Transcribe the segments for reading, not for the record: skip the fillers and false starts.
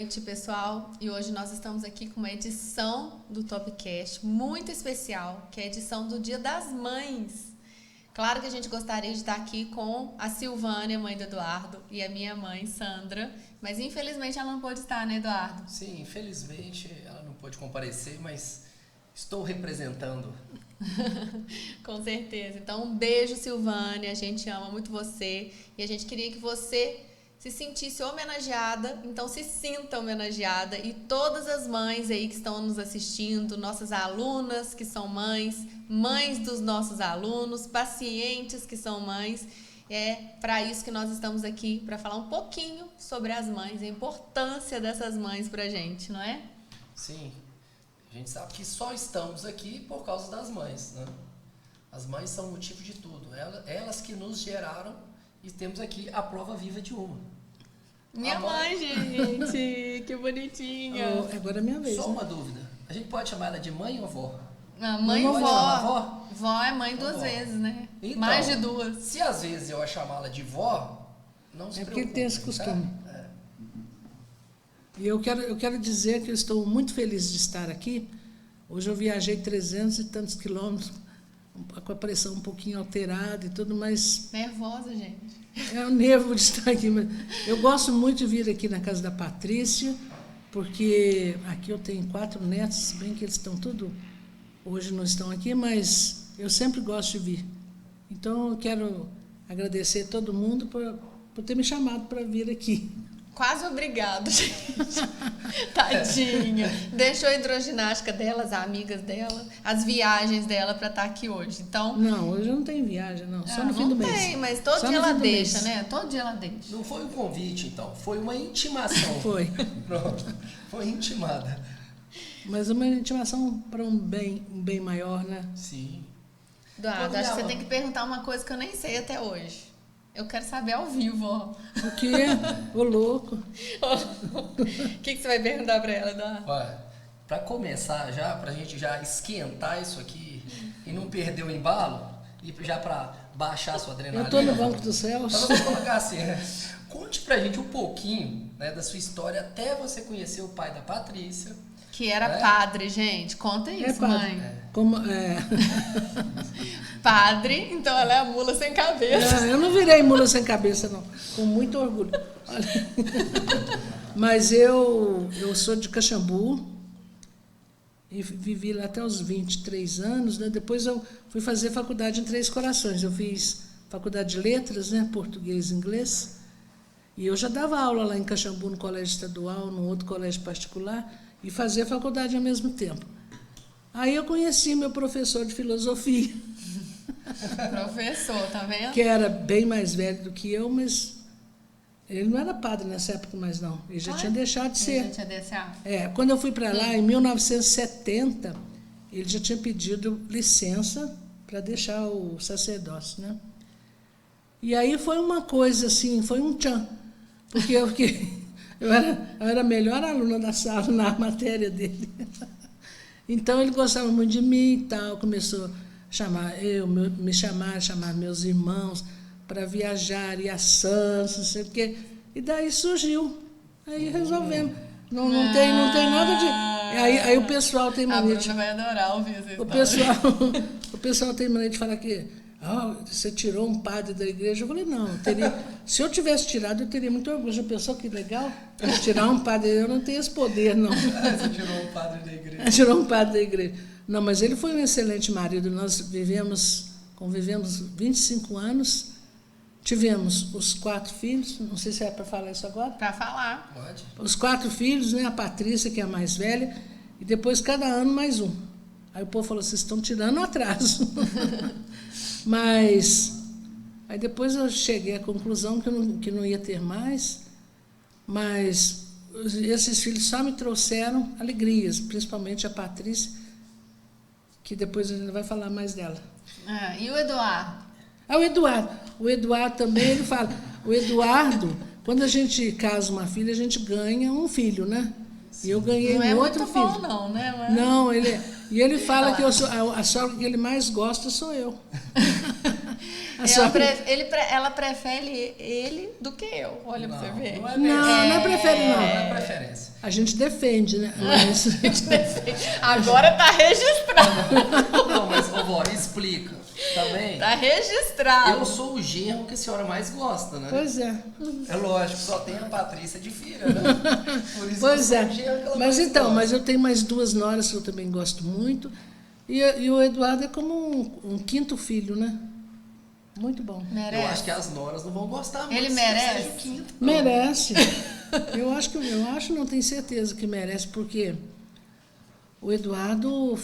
Noite, pessoal, e hoje nós estamos aqui com uma edição do Topcast muito especial, que é a edição do Dia das Mães. Claro que a gente gostaria de estar aqui com a Silvânia, mãe do Eduardo, e a minha mãe, Sandra, mas infelizmente ela não pôde estar, né, Eduardo? Sim, infelizmente ela não pôde comparecer, mas estou representando. Com certeza. Então, um beijo, Silvânia, a gente ama muito você e a gente queria que você se sentisse homenageada, então se sinta homenageada, e todas as mães aí que estão nos assistindo, nossas alunas que são mães, mães dos nossos alunos, pacientes que são mães, é para isso que nós estamos aqui, para falar um pouquinho sobre as mães, a importância dessas mães pra gente, não é? Sim, a gente sabe que só estamos aqui por causa das mães, né? As mães são o motivo de tudo, elas que nos geraram. E temos aqui a prova viva de uma. Minha mãe, gente, que bonitinha. Agora é minha vez. Só uma dúvida. A gente pode chamar ela de mãe ou vó? Mãe ou vó? Vó? Vó é mãe duas vezes, né? Então, mais de duas. Se às vezes eu chamá-la de vó, não se preocupe. É porque ele tem esse costume. Tá? E eu quero dizer que eu estou muito feliz de estar aqui. Hoje eu viajei 300 e tantos quilômetros, com a pressão um pouquinho alterada e tudo, mas... Nervosa, gente. É o nervo de estar aqui. Mas eu gosto muito de vir aqui na casa da Patrícia, porque aqui eu tenho 4 netos, se bem que eles estão tudo... Hoje não estão aqui, mas eu sempre gosto de vir. Então eu quero agradecer a todo mundo por ter me chamado para vir aqui. Quase obrigado, gente. Tadinha. Deixou a hidroginástica dela, as amigas dela, as viagens dela para estar aqui hoje. Então, não, hoje eu não tenho viagem, não. Só no fim do mês. Não tem, mas todo dia ela deixa, né? Todo dia ela deixa. Não foi um convite, então. Foi uma intimação. Foi. Pronto. Foi intimada. Mas uma intimação para um bem maior, né? Sim. Eduardo, acho que você tem que perguntar uma coisa que eu nem sei até hoje. Eu quero saber ao vivo, ó. O quê? Ô, louco. O que você vai perguntar pra ela, Eduardo? Olha, pra começar já, pra gente já esquentar isso aqui e não perder o embalo, e já pra baixar a sua adrenalina. Eu tô no banco dos céus. Então vamos colocar assim, conte pra gente um pouquinho, né, da sua história até você conhecer o pai da Patrícia. Que era padre, gente. Conta isso, padre. mãe. Como, Padre, então ela é a mula sem cabeça. Não, eu não virei mula sem cabeça, não. Com muito orgulho. Mas eu sou de Caxambu e vivi lá até os 23 anos. Né? Depois eu fui fazer faculdade em Três Corações. Eu fiz faculdade de letras, né? Português e inglês. E eu já dava aula lá em Caxambu, no colégio estadual, no outro colégio particular, e fazia faculdade ao mesmo tempo. Aí eu conheci meu professor de filosofia. Professor, tá vendo? Que era bem mais velho do que eu, mas ele não era padre nessa época mais não. Ele já tinha deixado de ser. Ele já tinha deixado? Quando eu fui para lá, em 1970, ele já tinha pedido licença para deixar o sacerdócio, né? E aí foi uma coisa assim, foi um tchan. Porque eu era a melhor aluna da sala na matéria dele. Então ele gostava muito de mim e tal, começou a chamar chamar meus irmãos para viajar, e a Santos, não sei o quê. E daí surgiu. Aí resolvemos. Não tem nada de... Aí o pessoal tem mania de... A Bruna vai adorar ouvir essa história. O pessoal tem mania de falar que você tirou um padre da igreja. Eu falei, não, se eu tivesse tirado, eu teria muito orgulho. Já pensou que legal? Tirar um padre, eu não tenho esse poder, não. Você tirou um padre da igreja. Tirou um padre da igreja. Não, mas ele foi um excelente marido. Nós convivemos 25 anos, tivemos os 4 filhos, não sei se é para falar isso agora. Para falar. Pode. Os 4 filhos, né? A Patrícia, que é a mais velha, e depois cada ano mais um. Aí o povo falou, vocês estão tirando o atraso. Mas aí depois eu cheguei à conclusão que não ia ter mais, mas esses filhos só me trouxeram alegrias, principalmente a Patrícia, que depois a gente vai falar mais dela. E o Eduardo? O Eduardo também, ele fala, o Eduardo, quando a gente casa uma filha, a gente ganha um filho, né? E eu ganhei um outro filho. Não é muito bom não, né? Mas... Não, ele fala que eu sou, a sogra que ele mais gosta sou eu. Ela prefere ele do que eu. Olha pra você ver. Não prefere, não. Não é preferência. A gente defende, né? Mas... Agora tá registrado. Não, mas, vovó, explica. Tá bem? Tá registrado. Eu sou o genro que a senhora mais gosta, né? Pois é. É lógico, só tem a Patrícia de filha, né? Por isso Pois que eu é. sou o genro que ela Mas mais então, gosta. mas eu tenho mais 2 noras que eu também gosto muito. E o Eduardo é como um quinto filho, né? Muito bom. Merece. Eu acho que as noras não vão gostar muito. Ele se merece? seja o quinto, não. Merece. Eu acho, não tenho certeza que merece, porque o Eduardo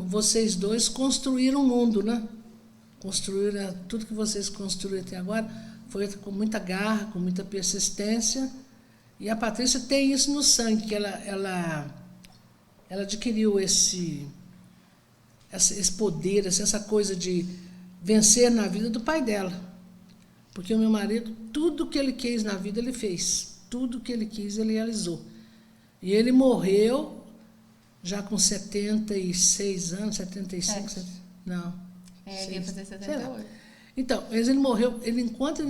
vocês dois construíram o mundo, né? Construíram tudo que vocês construíram até agora, foi com muita garra, com muita persistência. E a Patrícia tem isso no sangue, que ela adquiriu esse poder, essa coisa de vencer na vida do pai dela. Porque o meu marido, tudo que ele quis na vida, ele fez. Tudo que ele quis, ele realizou. E ele morreu já com 76 anos, 75, não. Ele ia fazer 78. Então, mas ele morreu, enquanto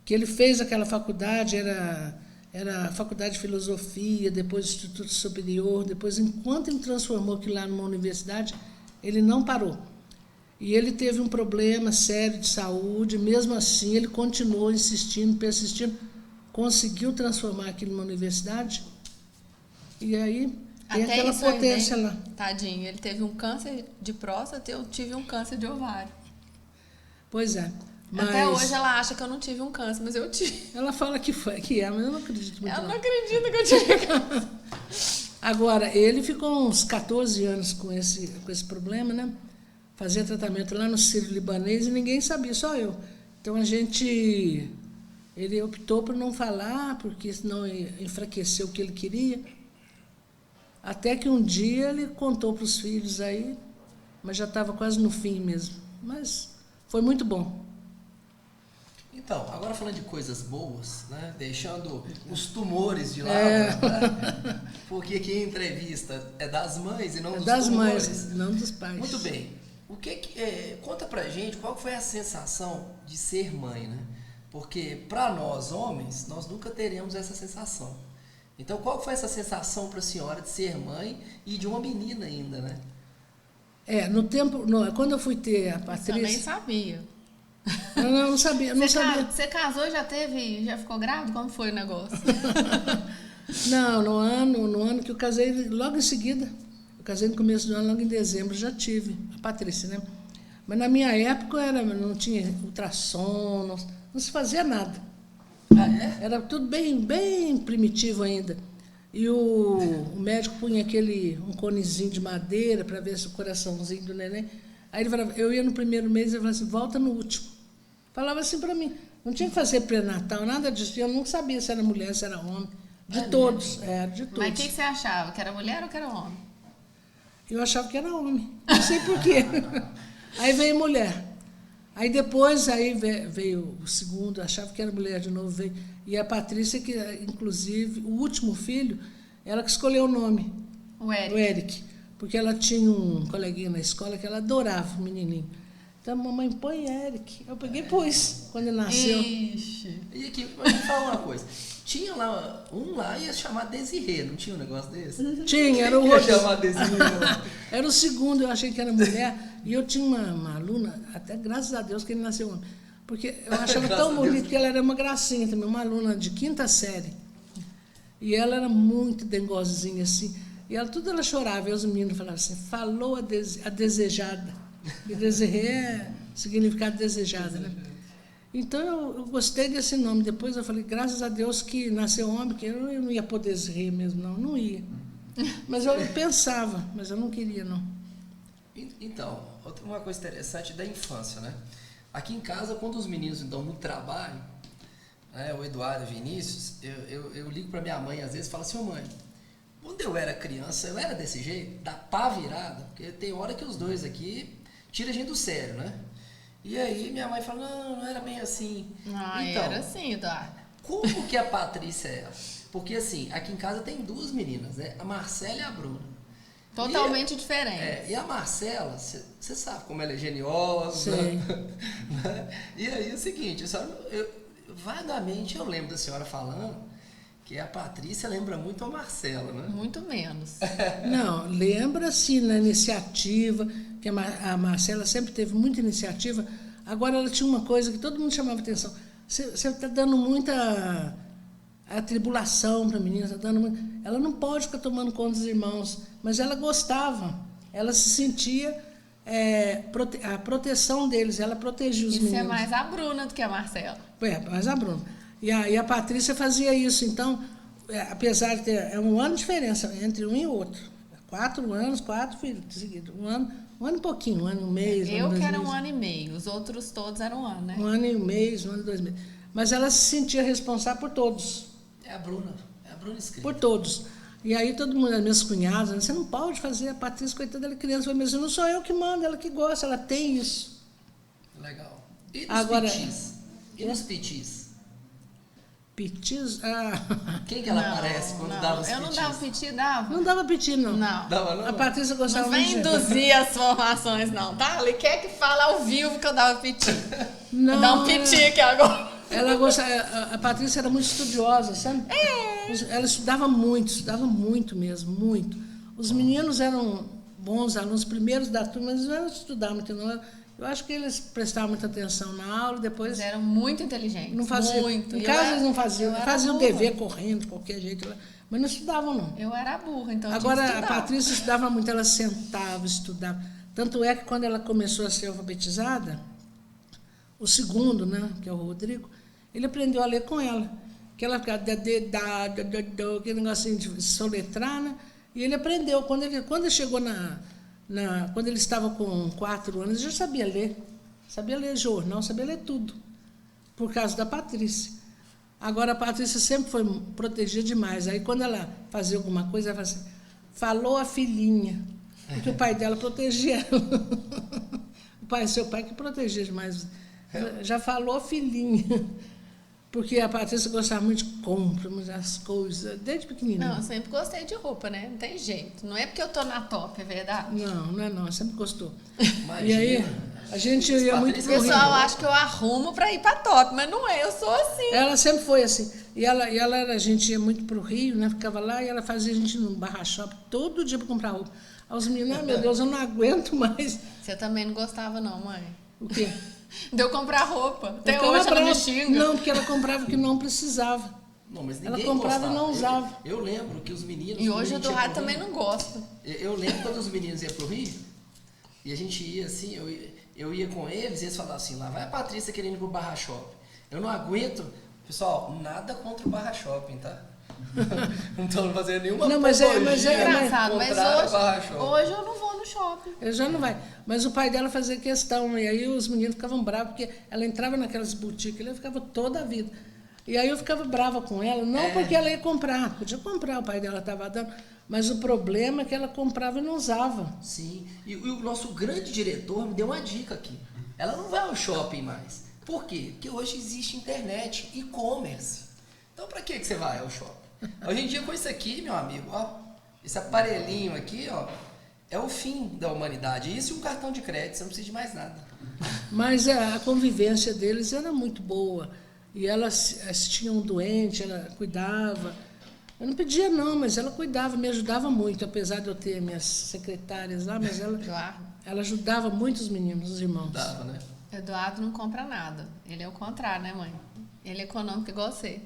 que ele fez aquela faculdade, era faculdade de filosofia, depois Instituto Superior, depois, enquanto ele transformou aquilo lá numa universidade, ele não parou. E ele teve um problema sério de saúde, mesmo assim ele continuou insistindo, persistindo, conseguiu transformar aquilo numa universidade, e aí tem Até aquela isso potência lá. Tadinho, ele teve um câncer de próstata, eu tive um câncer de ovário. Pois é. Mas até hoje ela acha que eu não tive um câncer, mas eu tive. ela fala que é, mas eu não acredito muito. Ela não acredita que eu tive câncer. Agora, ele ficou uns 14 anos com esse problema, né? Fazia tratamento lá no Sírio-Libanês e ninguém sabia, só eu. Então ele optou por não falar, porque senão ia enfraquecer o que ele queria. Até que um dia ele contou para os filhos aí, mas já estava quase no fim mesmo. Mas foi muito bom. Então, agora falando de coisas boas, né? Deixando os tumores de lado, né? Porque aqui a entrevista é das mães e não dos das tumores. mães, não dos pais. Muito bem. Conta pra gente qual foi a sensação de ser mãe, né? Porque para nós homens, nós nunca teremos essa sensação. Então, qual foi essa sensação para a senhora de ser mãe e de uma menina ainda, né? Quando eu fui ter a Patrícia... Eu também sabia. Não sabia, não sabia. Você casou, já ficou grávida? Como foi o negócio? Não, no ano que eu casei, logo em seguida, eu casei no começo do ano, logo em dezembro, já tive a Patrícia, né? Mas na minha época não tinha ultrassom, não se fazia nada. Era tudo bem, bem primitivo ainda. E o médico punha um conezinho de madeira para ver se o coraçãozinho do neném. Aí ele falava, eu ia no primeiro mês e ele falava assim, volta no último. Falava assim para mim, não tinha que fazer pré-natal, nada disso. Eu não sabia se era mulher, se era homem. De todos. Mas o que você achava? Que era mulher ou que era homem? Eu achava que era homem. Não sei por quê. Aí veio mulher. Aí depois veio o segundo, achava que era mulher de novo, veio. E a Patrícia, que inclusive, o último filho, ela que escolheu o nome. O Eric. Porque ela tinha um coleguinha na escola que ela adorava, o menininho. Então, mamãe, põe Eric. Eu peguei e pus, quando ele nasceu. Ixi. E aqui, mas me fala uma coisa. Tinha lá, ia chamar Desirê, não tinha um negócio desse? Tinha, era o Quem ia outro. chamar Desirê? Era o segundo, eu achei que era mulher. E eu tinha uma aluna, até graças a Deus que ele nasceu homem. Porque eu achava tão bonito que ela era uma gracinha também, uma aluna de 5ª série. E ela era muito dengozinha, assim. E tudo ela chorava, e os meninos falavam assim, falou a desejada. E Desirê é significado desejada, né? Então eu gostei desse nome. Depois eu falei, graças a Deus que nasceu homem, porque eu não ia poder Desirê mesmo, não ia. Mas eu pensava, mas eu não queria, não. Então, uma coisa interessante da infância, né? Aqui em casa, quando os meninos dão muito trabalho, né, o Eduardo e o Vinícius, eu ligo para minha mãe às vezes e falo assim, mãe, quando eu era criança, eu era desse jeito, da pá virada, porque tem hora que os dois aqui tiram a gente do sério, né? E aí minha mãe fala, não era bem assim. Então, era assim, Eduardo. Como que a Patrícia é? Porque assim, aqui em casa tem 2 meninas, né? A Marcela e a Bruna. Totalmente diferente. E a Marcela, você sabe como ela é geniosa. Sim. Né? E aí é o seguinte, vagamente eu lembro da senhora falando que a Patrícia lembra muito a Marcela, né? Muito menos. Não, lembra sim na iniciativa, que a Marcela sempre teve muita iniciativa. Agora ela tinha uma coisa que todo mundo chamava atenção. Você está dando muita atribulação para a menina, tá dando muito... Ela não pode ficar tomando conta dos irmãos, mas ela gostava, ela se sentia a proteção deles, ela protegia os meninos. Isso é mais a Bruna do que a Marcela. Mais a Bruna. E a Patrícia fazia isso, então, apesar de ter 1 ano de diferença entre um e outro, 4 anos, 4 filhos seguidos, 1 ano e pouquinho, 1 ano e um mês. Eu que era 1 ano e meio, os outros todos eram 1 ano, né? 1 ano e um mês, 1 ano e 2 meses. Mas ela se sentia responsável por todos. É a Bruna escrita. Por todos. E aí todo mundo, as minhas cunhadas, você não pode fazer, a Patrícia, coitada, ela é criança, mas não sou eu que mando, ela que gosta, ela tem isso. Legal. E nos pitis? Pitis? Quem que ela parece quando dava os pitis? Eu não dava piti, dava? Não dava piti, não. Não. Dava, não? A Patrícia gostava Não vem induzir as formações, não, tá? Ele quer que fale ao vivo que eu dava piti. Não. Dá um piti aqui agora. Ela gostava, a Patrícia era muito estudiosa, sabe? Ela estudava muito mesmo, muito. Os meninos eram bons alunos, primeiros da turma, mas não estudavam muito, não. Eu acho que eles prestavam muita atenção na aula, depois... Eles eram muito inteligentes, não faziam, muito. Em casa eles não faziam, faziam o dever correndo, de qualquer jeito, mas não estudavam, não. Eu era burra, então eu Agora, tinha que a estudar. Patrícia estudava muito, ela sentava, estudava. Tanto é que quando ela começou a ser alfabetizada, o segundo, né, que é o Rodrigo, ele aprendeu a ler com ela. Que ela ficava aquele negocinho de soletrar, né? E ele aprendeu. Quando ele chegou quando ele estava com 4 anos, ele já sabia ler. Sabia ler jornal, sabia ler tudo. Por causa da Patrícia. Agora, a Patrícia sempre foi protegida demais. Aí, quando ela fazia alguma coisa, ela falava assim, falou a filhinha. Porque o pai dela protegia ela. Seu pai que protegia demais. Já falou a filhinha. Porque a Patrícia gostava muito de compras, as coisas, desde pequenininha. Não, eu sempre gostei de roupa, né? Não tem jeito. Não é porque eu tô na top, é verdade? Não, sempre gostou. Imagina. E aí, a gente ia muito O pro Rio. pessoal acha que eu arrumo pra ir pra top, mas não é, eu sou assim. Ela sempre foi assim. E a gente ia muito pro Rio, né? Ficava lá e ela fazia a gente no Barra Shop todo dia para comprar roupa. Aí os meninos, meu Deus, eu não aguento mais. Você também não gostava não, mãe? O quê? De eu comprar roupa. Até Porque hoje ela me xinga. Não, porque ela comprava o que não precisava. Não, mas Ela ninguém comprava gostava. e não usava. Eu lembro que os meninos... E quando hoje a o gente do ia rádio pro também Rio, não gosta. Eu lembro quando os meninos iam pro Rio, e a gente ia assim, eu ia com eles, e eles falavam assim, lá vai a Patrícia querendo ir pro Barra Shopping. Eu não aguento... Pessoal, nada contra o Barra Shopping, tá? Não estou fazendo nenhuma Não, mas é engraçado, mas contrária ao Barra Shopping. hoje eu não vou no shopping. Ele já não vai. Mas o pai dela fazia questão, e aí os meninos ficavam bravos, porque ela entrava naquelas boutiques, ela ficava toda a vida. E aí eu ficava brava com ela, não porque ela ia comprar, podia comprar, o pai dela estava dando, mas o problema é que ela comprava e não usava. Sim, e o nosso grande diretor me deu uma dica aqui. Ela não vai ao shopping mais. Por quê? Porque hoje existe internet, e-commerce. Então pra que você vai ao shopping? Hoje em dia com isso aqui, meu amigo, ó, esse aparelhinho aqui, ó, é o fim da humanidade. Isso e um cartão de crédito, você não precisa de mais nada. Mas a convivência deles era muito boa. E elas tinham um doente, ela cuidava. Eu não pedia não, mas ela cuidava, me ajudava muito, apesar de eu ter minhas secretárias lá, mas ela ajudava muito os meninos, os irmãos. Dava, né? Eduardo não compra nada. Ele é o contrário, né, mãe? Ele é econômico igual você.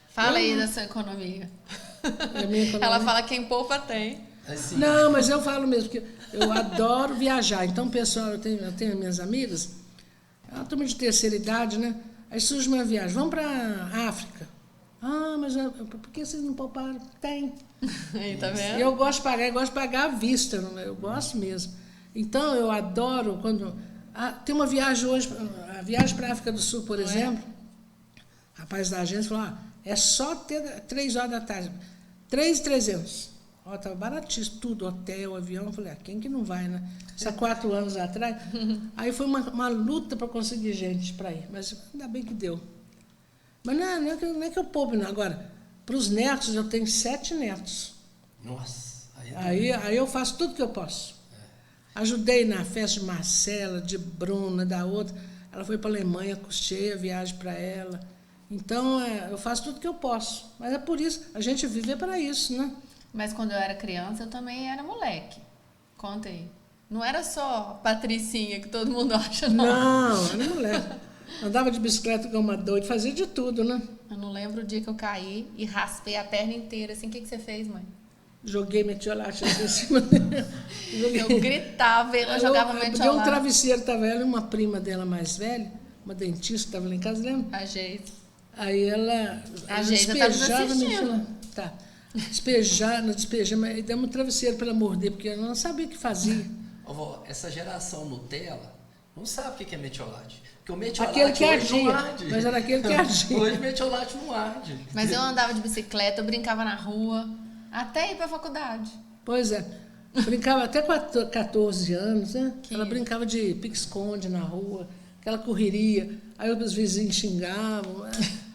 Fala aí da sua economia. Ela fala que quem poupa tem. Assim. Não, mas eu falo mesmo, porque eu adoro viajar. Então, pessoal, eu tenho minhas amigas, é uma turma de terceira idade, né? Aí surge uma viagem, vamos para a África. Ah, mas por que vocês não pouparam? Tem. Aí, tá vendo? E eu gosto de pagar à vista, eu gosto mesmo. Então, eu adoro quando... tem uma viagem hoje, a viagem para a África do Sul, por exemplo, o rapaz da agência falou, é só ter 3 horas da tarde, 3.300. Estava baratíssimo, tudo, hotel, avião. Eu falei, quem que não vai, né? Isso há 4 anos atrás. Aí foi uma luta para conseguir gente para ir, mas ainda bem que deu. Mas não é que eu poupe, não. Agora, para os netos, eu tenho 7 netos. Nossa, Aí eu faço tudo que eu posso. Ajudei na festa de Marcela, de Bruna, da outra. Ela foi para a Alemanha, custei a viagem para ela. Então, eu faço tudo que eu posso. Mas é por isso, a gente vive para isso, né? Mas quando eu era criança, eu também era moleque. Conta aí. Não era só Patricinha, que todo mundo acha, não. Não, era moleque. Andava de bicicleta com uma doida, fazia de tudo, né? Eu não lembro o dia que eu caí e raspei a perna inteira. Assim, o que você fez, mãe? Joguei metiolate em cima dela. Eu gritava e ela jogava Peguei um metiolate. travesseiro, estava ela e uma prima dela mais velha, uma dentista que estava lá em casa, lembra? A Geise. Aí ela A Geisa tá nos despejava assistindo. metiolate. Tá. Despejava, mas demos um travesseiro para ela morder, porque ela não sabia o que fazia. Ô, vó, essa geração Nutella não sabe o que é metiolate. Porque o metiolate Aquele que hoje não ardia, arde. mas era aquele que ardia. Hoje o metiolate não arde. Mas eu andava de bicicleta, eu brincava na rua, até ir pra faculdade. Pois é. Brincava até 14 anos, né? Que Ela isso. brincava de pique-esconde na rua, aquela correria. Aí os vizinhos xingavam.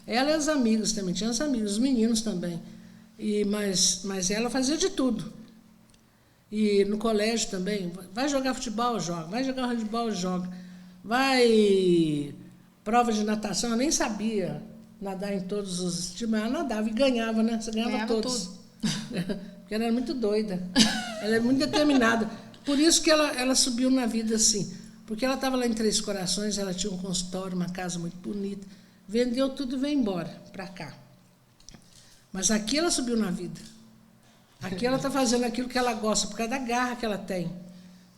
Ela e os amigos também, tinha os amigos, os meninos também. Mas ela fazia de tudo. E no colégio também, vai jogar futebol, joga. Vai jogar handebol, joga. Vai prova de natação, eu nem sabia nadar em todos os times, ela nadava e ganhava, né? Você ganhava todos. Porque ela era muito doida. Ela é muito determinada. Por isso que ela subiu na vida assim. Porque ela estava lá em Três Corações, ela tinha um consultório, uma casa muito bonita. Vendeu tudo e veio embora para cá. Mas aqui ela subiu na vida. Aqui ela está fazendo aquilo que ela gosta, por causa da garra que ela tem.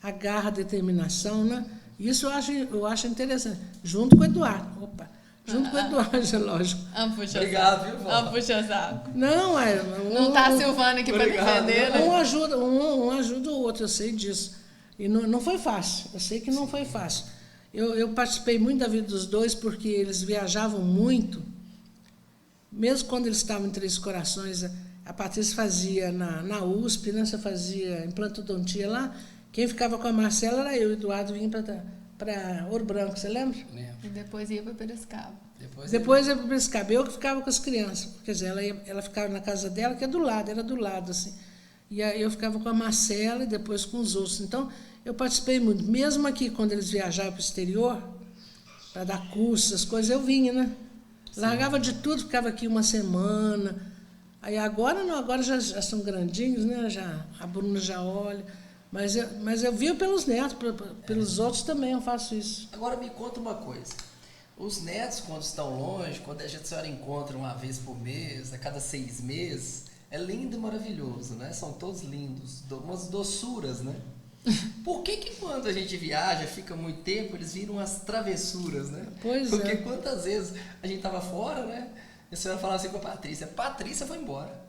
A garra, a determinação, né? Isso eu acho interessante. Junto com o Eduardo. Opa! Junto com o Eduardo, é lógico. Obrigado, viu, vó? puxa saco. Não, Não tá a Silvana aqui para Obrigado. defender, né? um ajuda o outro, eu sei disso. E não foi fácil, eu sei que não foi fácil. Eu participei muito da vida dos dois porque eles viajavam muito. Mesmo quando eles estavam em Três Corações, a Patrícia fazia na USP, né? Você fazia implantodontia lá. Quem ficava com a Marcela era eu, o Eduardo vinha para Ouro Branco, você lembra? Lembro. E depois ia para Piracicaba. Depois ia para Piracicaba, eu que ficava com as crianças. Quer dizer, ela ficava na casa dela, que era do lado, assim. E aí eu ficava com a Marcela e depois com os outros. Então, eu participei muito. Mesmo aqui, quando eles viajavam para o exterior, para dar curso, essas coisas, eu vinha, né? Largava de tudo, ficava aqui uma semana. Aí agora não, agora já são grandinhos, né? A Bruna já olha. Mas eu vivo pelos netos, pelos outros também eu faço isso. Agora me conta uma coisa. Os netos, quando estão longe, quando a senhora encontra uma vez por mês, a cada 6 meses, é lindo e maravilhoso, né? São todos lindos, umas doçuras, né? Por que quando a gente viaja, fica muito tempo, eles viram umas travessuras, né? Pois Porque é. quantas vezes a gente estava fora, né? E a senhora falava assim com a Patrícia foi embora.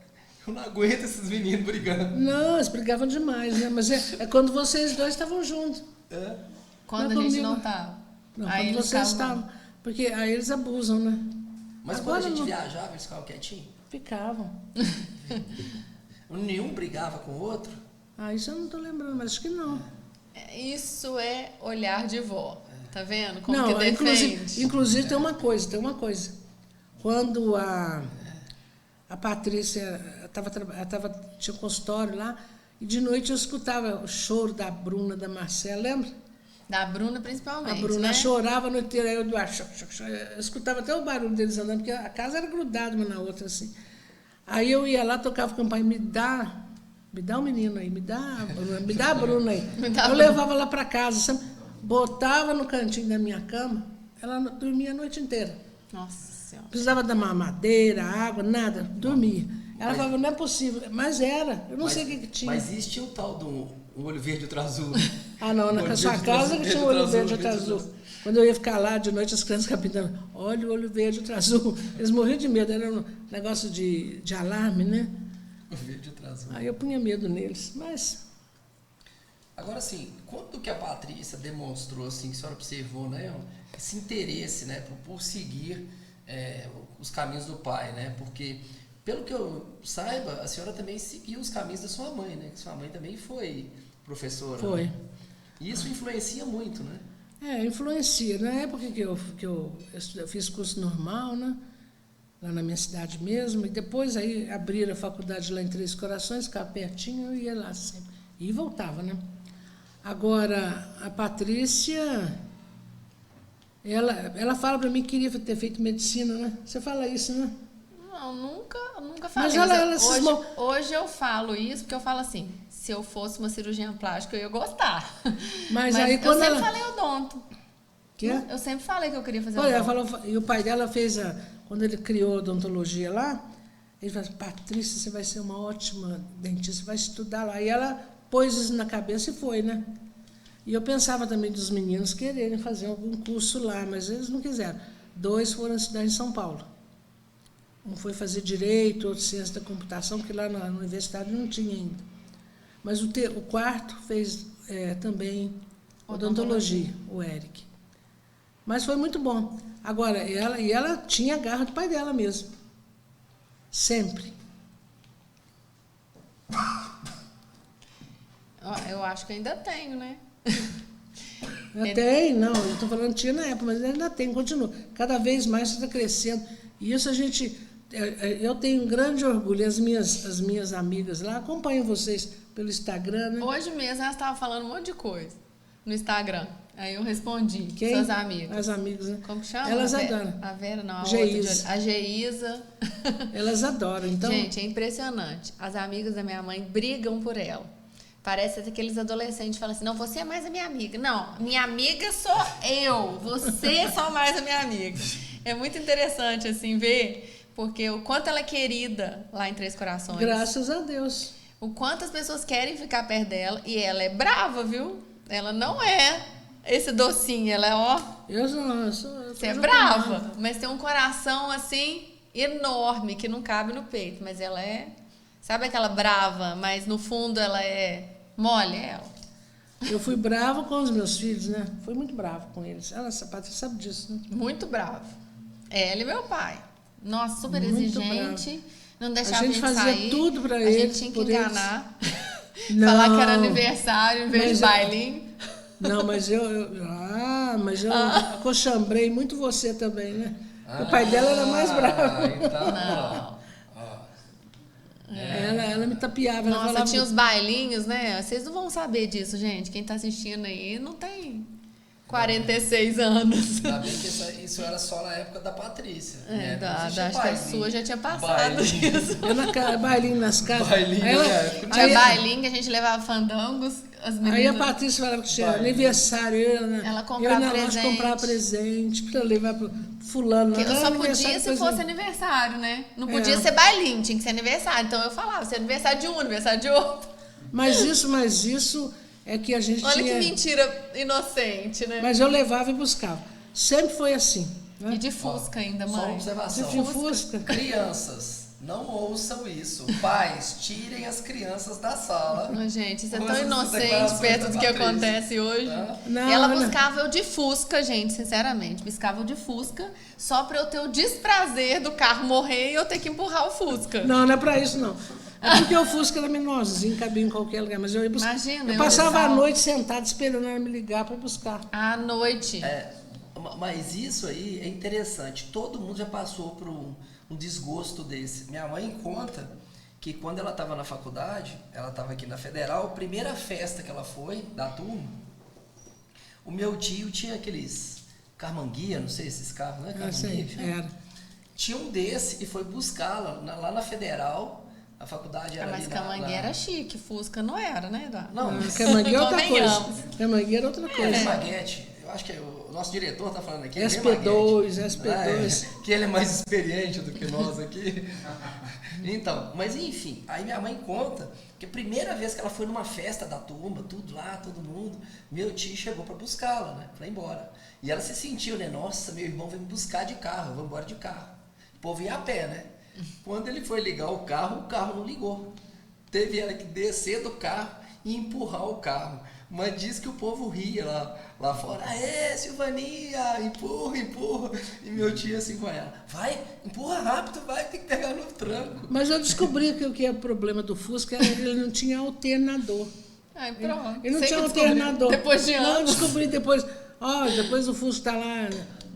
Eu não aguento esses meninos brigando. Não, eles brigavam demais, né? Mas é quando vocês dois estavam juntos. É. Quando Não, a gente comigo. não tava. Não, Aí quando eles vocês ficavam- estavam. Porque aí eles abusam, né? Mas Agora quando a gente não. viajava, eles ficavam quietinhos. Ficavam. Nenhum brigava com o outro. Ah, isso eu não estou lembrando, mas acho que não. Isso é olhar de vó. Tá vendo? Como Não, que defende. inclusive tem uma coisa. Quando a Patrícia tinha um consultório lá, e de noite eu escutava o choro da Bruna, da Marcela, lembra? Da Bruna, principalmente, A Bruna né? chorava a noite inteira, aí eu escutava até o barulho deles andando, porque a casa era grudada uma na outra, assim. Aí eu ia lá, tocava campainha, me dá um menino aí, me dá a Bruna aí. Me dá a Eu Bruna. levava lá para casa, sabe? Botava no cantinho da minha cama, ela dormia a noite inteira. Nossa Senhora. Precisava da mamadeira, água, nada, dormia. Ela falava, não é possível, mas era, eu não sei o que tinha. Mas existia o tal do um olho verde e outro azul. Ah, não, na Olho sua verde, casa outro que tinha um azul, olho verde e verde, outro outro azul. Quando eu ia ficar lá de noite, as crianças ficavam pintando, olha o olho verde e outro azul. Eles morriam de medo, era um negócio de alarme, né? O verde e outro azul. Aí eu punha medo neles, mas Agora, assim, quando que a Patrícia demonstrou, assim, que a senhora observou, né, esse interesse, né, por seguir os caminhos do pai, né? Porque, pelo que eu saiba, a senhora também seguiu os caminhos da sua mãe, né? Que sua mãe também foi professora. foi. Né? E isso influencia muito, né? Influencia. Na época que eu fiz curso normal, né? lá na minha cidade mesmo, e depois aí abriram a faculdade lá em Três Corações, ficava pertinho, eu ia lá sempre. E voltava, né? Agora, a Patrícia, ela fala para mim que queria ter feito medicina, né? Você fala isso, né? Não, nunca falei. Mas ela hoje eu falo isso porque eu falo assim, se eu fosse uma cirurgiã plástica, eu ia gostar. Mas aí quando eu sempre falei odonto. Que é? Eu sempre falei que eu queria fazer Olha, ela odonto. falou, e o pai dela fez, quando ele criou a odontologia lá, ele falou assim, Patrícia, você vai ser uma ótima dentista, vai estudar lá. E ela pôs isso na cabeça e foi, né? E eu pensava também dos meninos quererem fazer algum curso lá, mas eles não quiseram. 2 foram estudar em São Paulo. Um foi fazer Direito, outro Ciência da Computação, porque lá na universidade não tinha ainda. Mas o 4º fez também odontologia, o Eric. Mas foi muito bom. Agora, ela tinha a garra do pai dela mesmo. Sempre. Eu acho que ainda tenho, né? Tem, não, eu estou falando tinha na época, mas ainda tem, continua. Cada vez mais está crescendo. E isso eu tenho um grande orgulho. As minhas amigas lá acompanham vocês pelo Instagram, né? Hoje mesmo elas estavam falando um monte de coisa no Instagram. Aí eu respondi, Quem? suas amigas. As amigas, né? Como que chama? Elas adoram. A Vera, não, a Geisa. outra. A Geisa. Elas adoram, então... Gente, é impressionante. As amigas da minha mãe brigam por ela. Parece aqueles adolescentes que falam assim, não, você é mais a minha amiga. Não, minha amiga sou eu. Você é só mais a minha amiga. É muito interessante, assim, ver, porque o quanto ela é querida lá em Três Corações. Graças a Deus. O quanto as pessoas querem ficar perto dela. E ela é brava, viu? Ela não é esse docinho, ela é, ó... Eu sou Você é brava, mas tem um coração, assim, enorme, que não cabe no peito. Mas ela é... Sabe aquela brava, mas no fundo ela é mole, ela? Eu fui brava com os meus filhos, né? Fui muito brava com eles. Ela, a Patrícia sabe disso, né? Muito brava. Ela e meu pai. Nossa, super Muito exigente. brava. Não deixava A gente fazia sair. tudo pra A eles. gente tinha que por enganar. Não. Falar que era aniversário em vez Mas de bailinho. Não, mas eu acochambrei muito você também, né? O pai dela era mais bravo. Então, Não. Ela me tapeava. Ela Nossa, falava, tinha os bailinhos, né? Vocês não vão saber disso, gente. Quem tá assistindo aí não tem 46 anos. ainda bem que isso era só na época da Patrícia. Né? Não existia Acho que a bailinho. sua já tinha passado Bailinho. disso. bailinho nas casas. Bailinho, Aí ela- é. Tinha aí- bailinho que a gente levava fandangos, as meninas... Aí a Patrícia falava que tinha Bailinho. aniversário. Ela comprava eu na loja presente. comprava presente pra levar pro fulano. Porque eu só podia aniversário, se fosse aniversário, né? Não podia ser bailinho, tinha que ser aniversário. Então eu falava, se é aniversário de um, aniversário de outro. Mas isso é que a gente Olha tinha... que mentira inocente, né? Mas eu levava e buscava. Sempre foi assim. Né? E de Fusca ainda, Só uma mãe. observação. De Fusca. Crianças, não ouçam isso. Pais, tirem as crianças da sala. Ai, gente, isso é Com tão essas inocente declarações perto da do que Patrícia. acontece hoje. Tá? Não, E ela não. buscava eu de Fusca, gente, sinceramente. Buscava eu de Fusca só pra eu ter o desprazer do carro morrer e eu ter que empurrar o Fusca. Não é pra isso, não. É porque o Fusca era menorzinho, cabia em qualquer lugar. Mas eu ia buscar. Imagina, Eu eu passava a usava. noite sentada esperando ela me ligar para buscar. À noite. Mas isso aí é interessante. Todo mundo já passou por um desgosto desse. Minha mãe conta que quando ela estava na faculdade, ela estava aqui na Federal, a primeira festa que ela foi, da turma, o meu tio tinha aqueles carmanguia, não sei esses carros, né? Eu sei, era. Tinha um desse e foi buscá-la lá na Federal. A faculdade era Mas ali Camangueira era chique, Fusca não era, né, Eduardo? Não, Camangueira é outra Convenhamos. coisa. Camangueira é outra Ele coisa. é maguete. Eu acho que o nosso diretor está falando aqui. SP2, SP2. SP2. Que ele é mais experiente do que nós aqui. Então, mas enfim, aí minha mãe conta que a primeira vez que ela foi numa festa da turma, tudo lá, todo mundo, meu tio chegou para buscá-la, né? Pra ir embora. E ela se sentiu, né? Nossa, meu irmão veio me buscar de carro, eu vou embora de carro. O povo ia a pé, né? Quando ele foi ligar o carro não ligou. Teve ela que descer do carro e empurrar o carro. Mas diz que o povo ria lá fora. Aê, Silvania, empurra. E meu tio assim com ela. Vai, empurra rápido, vai, tem que pegar no tranco. Mas eu descobri que o que é o problema do Fusca era que ele não tinha alternador. Ai, pronto. Ele não Sei tinha que descobri. alternador. Depois de Não, eu anos. descobri depois. Depois o Fusca tá lá,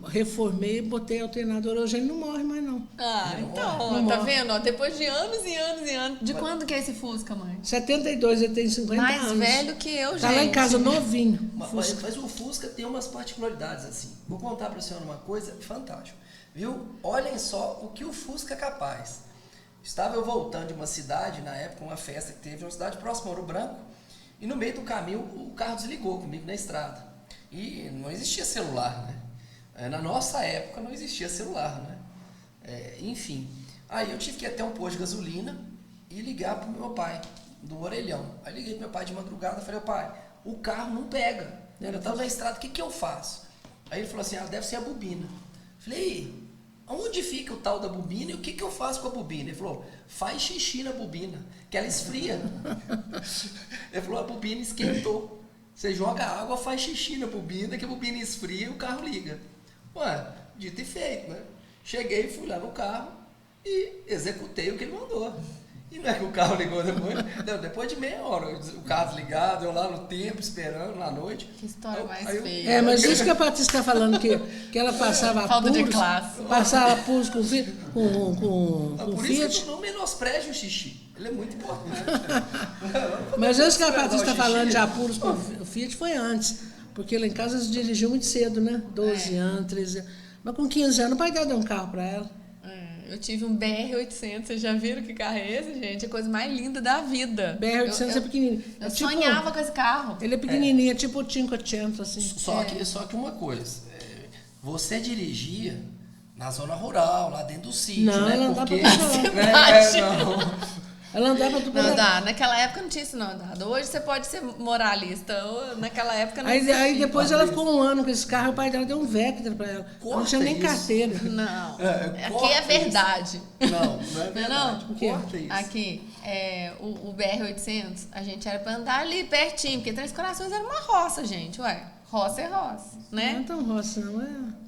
reformei, botei alternador. Hoje ele não morre mais, não. Ah, Ele então, não tá morre. vendo? Ó, depois de anos e anos e anos. De quando que é esse Fusca, mãe? 72, ele tem 50 Mais anos. velho que eu, gente. Tá lá em casa novinho. Mas o Fusca tem umas particularidades assim. Vou contar para a senhora uma coisa fantástica. Viu? Olhem só o que o Fusca é capaz. Estava eu voltando de uma cidade, na época, uma festa que teve, uma cidade próxima a Ouro Branco, e no meio do caminho o carro desligou comigo na estrada. E não existia celular, né? Na nossa época não existia celular, né? Enfim, aí eu tive que ir até um posto de gasolina e ligar para o meu pai, do orelhão. Aí liguei para meu pai de madrugada e falei, pai, o carro não pega. Eu estava na estrada, o que eu faço? Aí ele falou assim, deve ser a bobina. Falei, onde fica o tal da bobina e o que eu faço com a bobina? Ele falou, faz xixi na bobina, que ela esfria. Ele falou, a bobina esquentou. Você joga água, faz xixi na bobina, que a bobina esfria e o carro liga. Ué, dito e feito, né? Cheguei, fui lá no carro e executei o que ele mandou. E não é que o carro ligou depois? Não, depois de meia hora, o carro desligado, eu lá no tempo, esperando, na noite. Que história mais Aí feia. Mas isso que a Patrícia está falando, que ela passava Falta de apuros, classe. passava apuros com o por isso que Fiat. eu não menospreze o xixi. Ele é muito importante. Mas isso que a Patrícia está Xixi. falando de apuros com o Fiat foi antes. Porque lá em casa eles dirigiam muito cedo, né? 12 anos, 13 anos. Mas com 15 anos o pai dela deu um carro para ela. Eu tive um BR-800, vocês já viram que carro é esse, gente? É a coisa mais linda da vida. BR-800 é pequenininho. Eu É tipo- sonhava com esse carro. Ele é pequenininho, é tipo o 500, assim. Só que uma coisa, você dirigia na zona rural, lá dentro do sítio, Não, né? ela andava Porque, pra lá. não. Ela andava tudo Não dá. Naquela época não tinha isso, não. Dado. Hoje você pode ser moralista. Naquela época não Aí existia. depois ela ficou um ano com esse carro, o pai dela deu um Vectra para ela. Ela não Corta tinha nem isso. carteira. Não. Aqui corta é verdade. Não é verdade. Não? O quê? Corta isso. Aqui, o BR-800, a gente era pra andar ali pertinho, porque Três Corações era uma roça, gente, ué. Roça é roça, Não é né? tão roça, não é?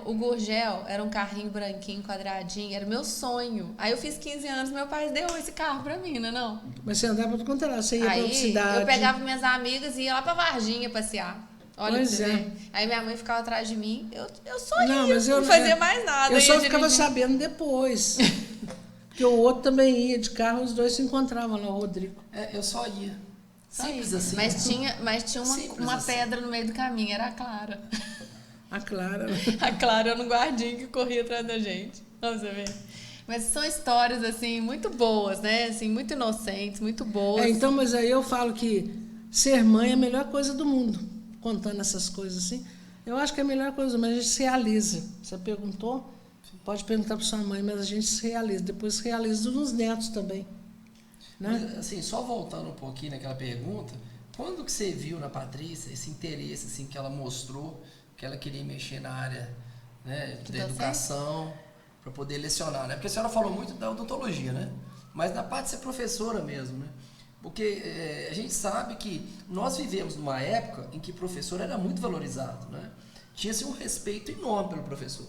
O Gurgel era um carrinho branquinho, quadradinho, era meu sonho. Aí eu fiz 15 anos, meu pai deu esse carro pra mim, né, não? Mas você andava por conta lá, você ia pra outra Aí cidade. eu pegava minhas amigas e ia lá pra Varginha passear. Olha Pois pra você é. ver. Aí minha mãe ficava atrás de mim, eu só ia, Não, mas eu não fazia mais nada. Eu só ia ficava dirigindo. sabendo depois. Porque o outro também ia de carro, os dois se encontravam lá, o Rodrigo. Eu só ia. Só Simples ia. assim. Mas tinha Simples uma assim. pedra no meio do caminho, era a Clara. A Clara. A Clara era um guardinha que corria atrás da gente. Vamos ver. Mas são histórias, assim, muito boas, né? Assim, muito inocentes, muito boas. Então, mas aí eu falo que ser mãe é a melhor coisa do mundo. Contando essas coisas assim. Eu acho que é a melhor coisa, mas a gente se realiza. Você perguntou? Pode perguntar para sua mãe, mas a gente se realiza. Depois se realiza nos netos também. Né? Mas, assim, só voltando um pouquinho naquela pergunta, quando que você viu na Patrícia esse interesse assim, que ela mostrou, que ela queria mexer na área, né, da educação, para poder lecionar, né? Porque a senhora falou muito da odontologia, né? Mas na parte de ser professora mesmo, né? Porque a gente sabe que nós vivemos numa época em que o professor era muito valorizado, né? Tinha-se um respeito enorme pelo professor.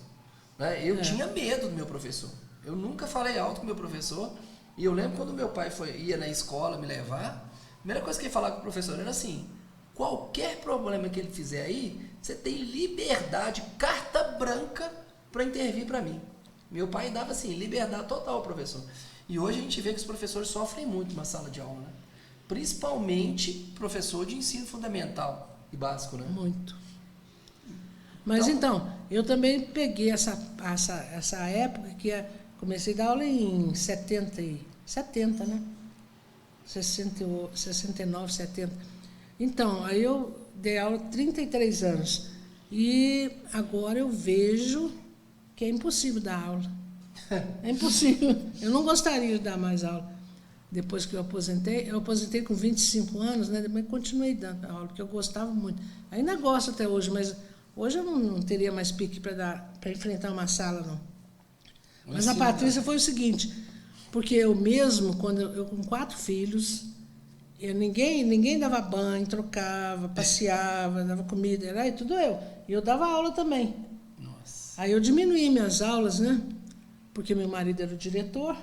Né? Eu tinha medo do meu professor. Eu nunca falei alto com o meu professor. E eu lembro quando meu pai ia na escola me levar, a primeira coisa que ele falava com o professor era assim, qualquer problema que ele fizer aí, você tem liberdade, carta branca para intervir para mim. Meu pai dava assim, liberdade total ao professor. E hoje a gente vê que os professores sofrem muito na sala de aula, né? Principalmente professor de ensino fundamental e básico, né? Muito. Mas então, eu também peguei essa época que comecei a dar aula em 70, né? 69, 70. Então, aí eu dei aula 33 anos. E agora eu vejo que é impossível dar aula. É impossível. Eu não gostaria de dar mais aula. Depois que eu aposentei com 25 anos, né? Depois continuei dando aula, porque eu gostava muito. Ainda gosto até hoje, mas hoje eu não teria mais pique para enfrentar uma sala, não. Mas a Patrícia foi o seguinte, porque eu mesmo, quando eu com 4 filhos, ninguém dava banho, trocava, passeava, dava comida, era tudo eu. E eu dava aula também. Nossa. Aí eu diminuí minhas aulas, né? Porque meu marido era o diretor.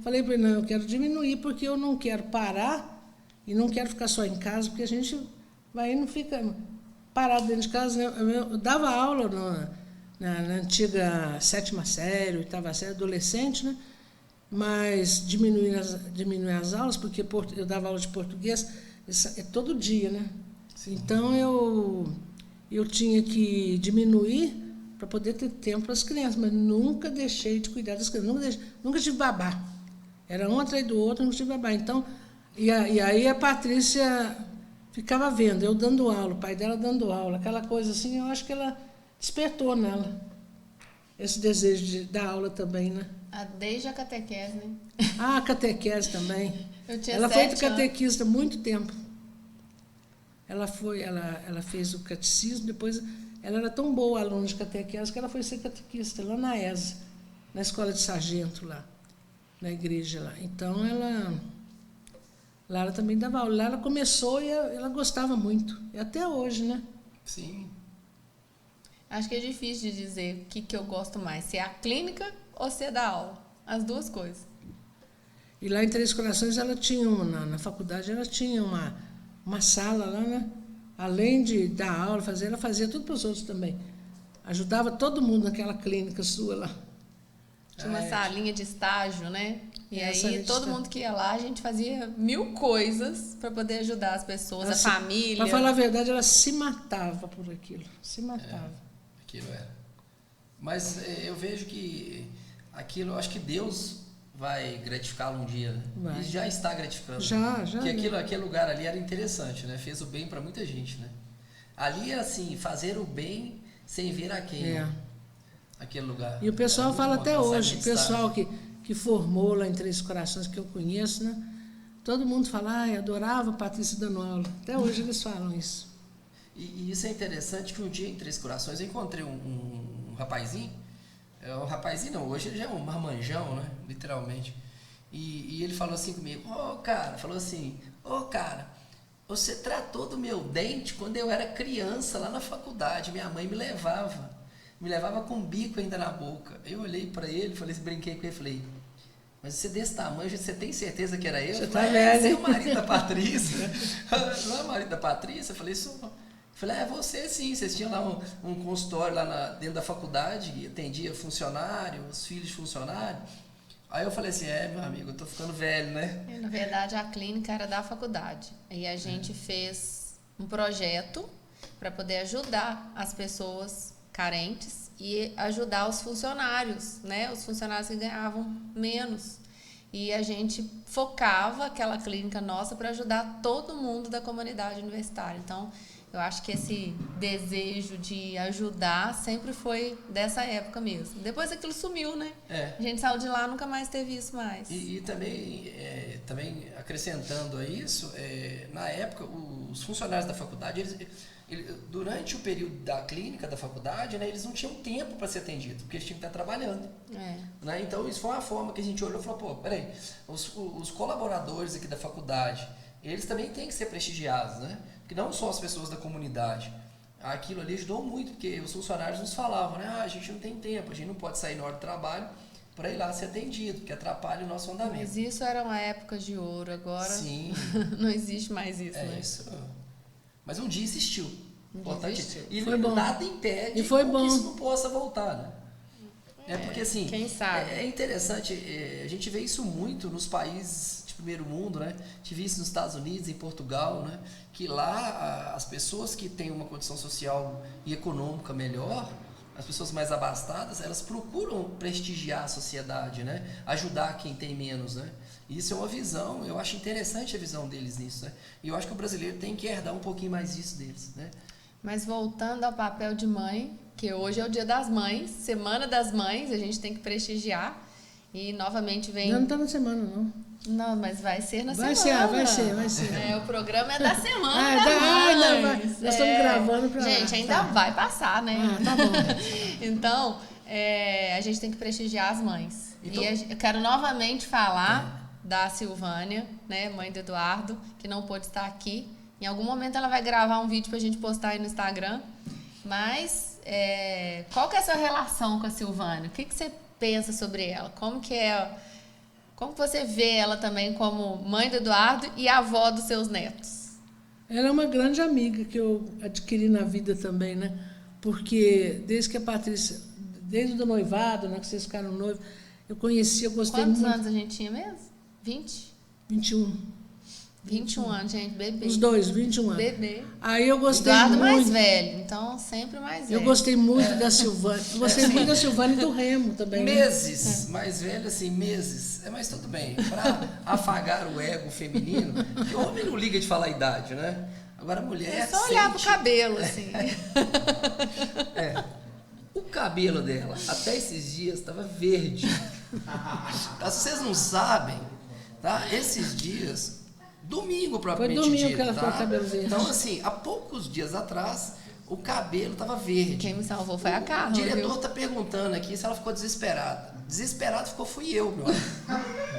Falei para ele, não, eu quero diminuir porque eu não quero parar e não quero ficar só em casa, porque a gente vai e não fica parado dentro de casa. Né? Eu dava aula na antiga 7ª série, 8ª série, adolescente, né? Mas diminuir as aulas, porque eu dava aula de português todo dia, né? Sim. Então eu tinha que diminuir para poder ter tempo para as crianças, mas nunca deixei de cuidar das crianças, nunca tive babá. Era um atrás do outro, nunca tive babá. Então, e aí a Patrícia ficava vendo, eu dando aula, o pai dela dando aula, aquela coisa assim, eu acho que ela despertou nela esse desejo de dar aula também, né? Desde a catequese, né? A catequese também. Eu tinha Ela foi 7 catequista há muito tempo. Ela fez o catecismo, depois ela era tão boa aluna de catequese que ela foi ser catequista lá na ESA, na escola de sargento lá, na igreja lá. Então lá ela também dava aula. Lá ela começou e ela gostava muito. E até hoje, né? Sim. Acho que é difícil de dizer o que eu gosto mais, se é a clínica ou se é da aula. As duas coisas. E lá em Três Corações ela tinha na faculdade, ela tinha uma sala lá, né? Além de dar aula, ela fazia tudo para os outros também. Ajudava todo mundo naquela clínica sua lá. Tinha uma salinha de estágio, né? E Essa aí todo mundo que ia lá, a gente fazia 1000 coisas para poder ajudar as pessoas, a família. Para falar a verdade, ela se matava por aquilo. Se matava. Aquilo era. Mas eu vejo que aquilo, acho que Deus vai gratificá-lo um dia, né? Vai. E já está gratificando. Já. Porque aquele lugar ali era interessante, né? Fez o bem para muita gente, né? Ali é assim, fazer o bem sem ver a quem. É. Né? Aquele lugar. E o pessoal fala até hoje, o pessoal que que formou lá em Três Corações, que eu conheço, né? Todo mundo fala, eu adorava a Patrícia dando aula. Até hoje eles falam isso. E isso é interessante, que um dia em Três Corações eu encontrei um rapazinho. Um rapazinho não, hoje ele já é um marmanjão, né? Literalmente. E ele falou assim comigo, cara, você tratou do meu dente quando eu era criança lá na faculdade. Minha mãe me levava com o bico ainda na boca. Eu olhei para ele, brinquei com ele, falei, mas você desse tamanho, você tem certeza que era eu? Você tá velho. Você é o marido da Patrícia. Não é o marido da Patrícia? Eu falei, isso. Falei, você sim, vocês tinham lá um consultório lá dentro da faculdade, e atendia funcionário, os filhos de funcionário. Aí eu falei assim, meu amigo, eu tô ficando velho, né? Na verdade, a clínica era da faculdade. E a gente fez um projeto para poder ajudar as pessoas carentes e ajudar os funcionários, né? Os funcionários que ganhavam menos. E a gente focava aquela clínica nossa para ajudar todo mundo da comunidade universitária. Então, eu acho que esse desejo de ajudar sempre foi dessa época mesmo. Depois aquilo sumiu, né? A gente saiu de lá, nunca mais teve isso mais. E também acrescentando a isso, na época, os funcionários da faculdade, durante o período da clínica da faculdade, né, eles não tinham tempo para ser atendidos, porque eles tinham que estar trabalhando. Né? Então, isso foi uma forma que a gente olhou e falou, peraí, os colaboradores aqui da faculdade, eles também têm que ser prestigiados, né? Que não só as pessoas da comunidade. Aquilo ali ajudou muito, porque os funcionários nos falavam, né? A gente não tem tempo, a gente não pode sair na hora do trabalho para ir lá ser atendido, porque atrapalha o nosso andamento. Mas isso era uma época de ouro, agora Sim. não existe mais isso, né? Isso. Mas um dia existiu. Importante. E foi bom. Nada impede que isso não possa voltar, né? Porque assim, quem sabe? É interessante, a gente vê isso muito nos países de primeiro mundo, né? Tive isso nos Estados Unidos, em Portugal, né? Que lá as pessoas que têm uma condição social e econômica melhor, as pessoas mais abastadas, elas procuram prestigiar a sociedade, né? Ajudar quem tem menos, né? Isso é uma visão, eu acho interessante a visão deles nisso, né? E eu acho que o brasileiro tem que herdar um pouquinho mais isso deles, né? Mas voltando ao papel de mãe, que hoje é o Dia das Mães, Semana das Mães, a gente tem que prestigiar. E novamente vem... Não está na semana, não. Não, mas vai ser na semana. Vai ser. O programa é da semana das mães. Nós estamos gravando para... Gente, ainda vai passar, né? Tá bom. Então, a gente tem que prestigiar as mães. Então, e eu quero novamente falar da Silvânia, né, mãe do Eduardo, que não pôde estar aqui. Em algum momento ela vai gravar um vídeo pra gente postar aí no Instagram. Mas, qual que é a sua relação com a Silvânia? O que você pensa sobre ela? Como que você vê ela também como mãe do Eduardo e avó dos seus netos? Ela é uma grande amiga que eu adquiri na vida também, né? Porque desde que a Patrícia desde o noivado, né, que vocês ficaram noivos, eu conheci, eu gostei Quantos muito. anos a gente tinha mesmo? 20? 21. 21 anos, gente, bebê. Os dois, 21 anos. Bebê. Aí eu gostei Eduardo muito. mais velho, então sempre mais velho. Eu gostei muito da Silvânia. Eu gostei muito da Silvânia e do Remo também. Né? Meses, mais velho assim, meses. Mas tudo bem, para afagar o ego feminino, que o homem não liga de falar a idade, né? Agora a mulher É só olhar pro sente. cabelo, assim. O cabelo dela, até esses dias, estava verde. Tá, se vocês não sabem, tá? Esses dias, domingo propriamente domingo dito, que ela tá? ficou com o cabelo verde. Então, assim, há poucos dias atrás, o cabelo estava verde. Quem me salvou foi a O Carla, diretor viu? tá perguntando aqui se ela ficou desesperada. Desesperado fui eu, meu amigo.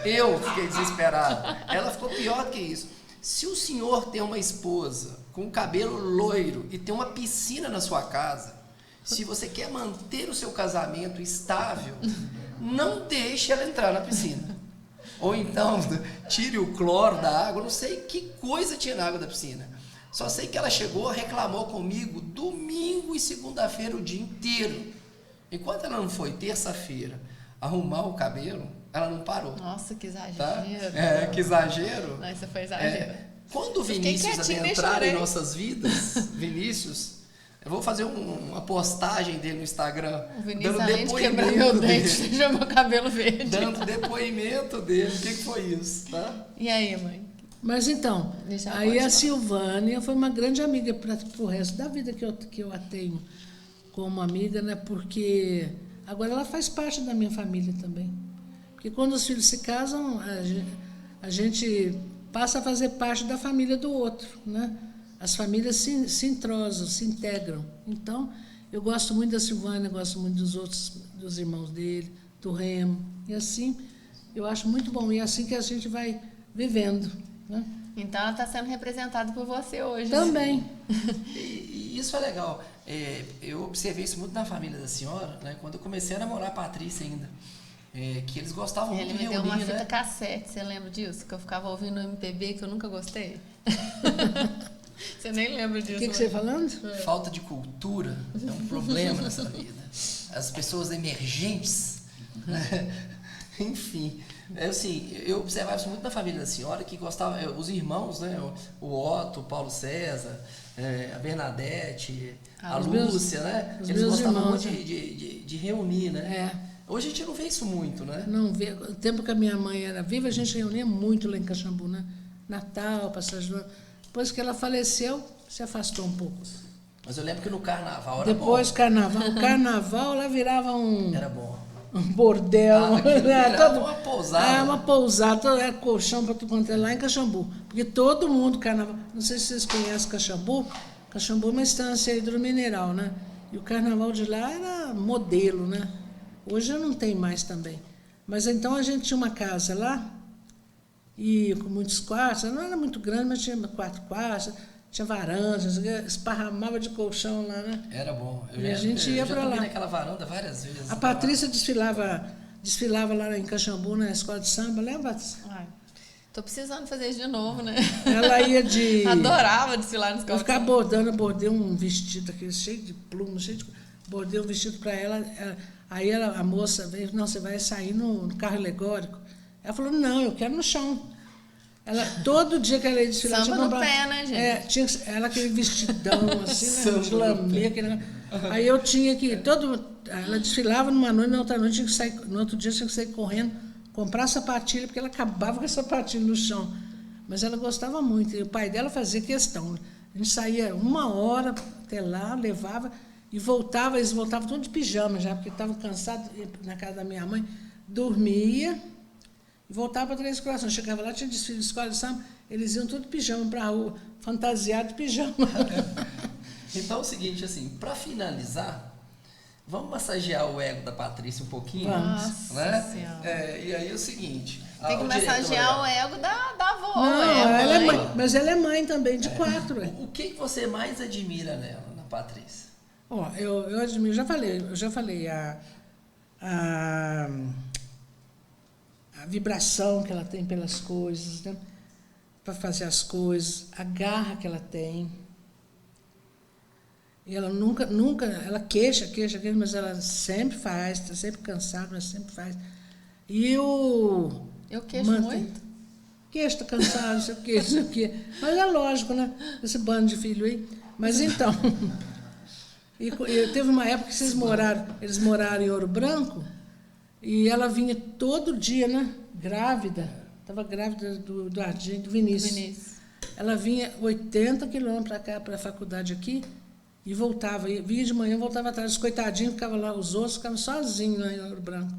Eu fiquei desesperado. Ela ficou pior do que isso. Se o senhor tem uma esposa com cabelo loiro e tem uma piscina na sua casa, se você quer manter o seu casamento estável, não deixe ela entrar na piscina. Ou então, tire o cloro da água, não sei que coisa tinha na água da piscina. Só sei que ela chegou, reclamou comigo domingo e segunda-feira o dia inteiro. Enquanto ela não foi terça-feira arrumar o cabelo, ela não parou. Nossa, que exagero. Tá? É, que exagero. Nossa, foi exagero. Quando o Eu fiquei Vinícius quietinha, nem adentrar em chorei. nossas vidas, Vinícius, eu vou fazer uma postagem dele no Instagram, O Vinícius, dando além de quebrar meu dente, deixou meu cabelo verde. dando depoimento dele. O que foi isso, tá? E aí, mãe? Mas então, Deixa ela aí a continuar. Silvânia foi uma grande amiga para o resto da vida que eu a tenho como amiga, né? Porque agora ela faz parte da minha família também. Porque quando os filhos se casam, a gente passa a fazer parte da família do outro, né? As famílias se entrosam, se integram. Então, eu gosto muito da Silvânia, gosto muito dos outros, dos irmãos dele, do Remo. E assim, eu acho muito bom. E é assim que a gente vai vivendo, né? Então ela está sendo representada por você hoje. Né? Também. E isso é legal. Eu observei isso muito na família da senhora, né? Quando eu comecei a namorar a Patrícia ainda. Que eles gostavam Ele muito de me deu uma reunir, fita né? cassete, você lembra disso? Que eu ficava ouvindo MPB que eu nunca gostei? Você nem lembra O disso. que você está falando? Falta de cultura é um problema nessa vida. As pessoas emergentes, né? Enfim, assim, eu observava isso muito na família da senhora, que gostava, os irmãos, né? O Otto, o Paulo César, a Bernadette, a Lúcia, né? os Eles meus gostavam irmãos, muito de reunir, né? Hoje a gente não vê isso muito, né? Não vê. O tempo que a minha mãe era viva, a gente reunia muito lá em Caxambu, né? Natal, passagem do ano. Depois que ela faleceu, se afastou um pouco. Mas eu lembro que no carnaval era Depois, bom. carnaval. O carnaval lá virava um Era bom. bordel. Aquilo virava uma pousada. Uma pousada, era colchão para tu contar lá em Caxambu. Porque todo mundo, carnaval. Não sei se vocês conhecem Caxambu. Caxambu é uma estância hidromineral, né? E o carnaval de lá era modelo, né? Hoje não tem mais também. Mas então a gente tinha uma casa lá, e com muitos quartos, não era muito grande, mas tinha 4 quartos, tinha varandas, esparramava de colchão lá, né? Era bom. E a gente ia para lá. naquela varanda várias vezes. A Patrícia desfilava lá em Caxambu, na escola de samba, lembra? Ai, tô precisando fazer isso de novo, né? Ela ia de... Adorava desfilar nos Eu copos. ficava bordando, eu bordei um vestido aquele cheio de plumas, bordei um vestido para ela. Aí a moça veio, não, você vai sair no carro alegórico. Ela falou, não, eu quero no chão. Todo dia que ela ia desfilar... Samba no pé, né, gente? Tinha ela aquele vestidão, assim, né, de lamê, Aí eu tinha que... Ela desfilava numa noite, na outra noite tinha que sair, no outro dia tinha que sair correndo, comprar sapatilha, porque ela acabava com a sapatilha no chão. Mas ela gostava muito, e o pai dela fazia questão. A gente saía 1 hora até lá, levava, e voltava, eles voltavam todos de pijama já, porque estavam cansados, ia na casa da minha mãe, dormia, e voltava para Três Corações. Chegava lá, tinha desfile de escola de samba, eles iam tudo de pijama para a rua, fantasiado de pijama. Então é o seguinte, assim, para finalizar, vamos massagear o ego da Patrícia um pouquinho? Vamos. Nossa Senhora. E aí é o seguinte... Tem que massagear o ego da avó. Não, é ela é mãe. mãe, mas ela é mãe também, de 4. O que você mais admira nela, na Patrícia? Ó, eu admiro, eu já falei a vibração que ela tem pelas coisas, né? Para fazer as coisas, a garra que ela tem. E ela nunca, ela queixa, mas ela sempre faz, está sempre cansada, mas sempre faz. E o... Eu queixo muito. Queixo, está cansado, não sei o quê, não sei o quê. Mas é lógico, né? Esse bando de filho aí. Mas então... E teve uma época que eles moraram em Ouro Branco, e ela vinha todo dia, né? Grávida. Estava grávida do Ardim, do Vinícius. Ela vinha 80 quilômetros para cá, para a faculdade aqui, e voltava. Vinha de manhã, voltava à tarde. Os coitadinhos ficavam lá, os outros ficavam sozinhos lá em Ouro Branco.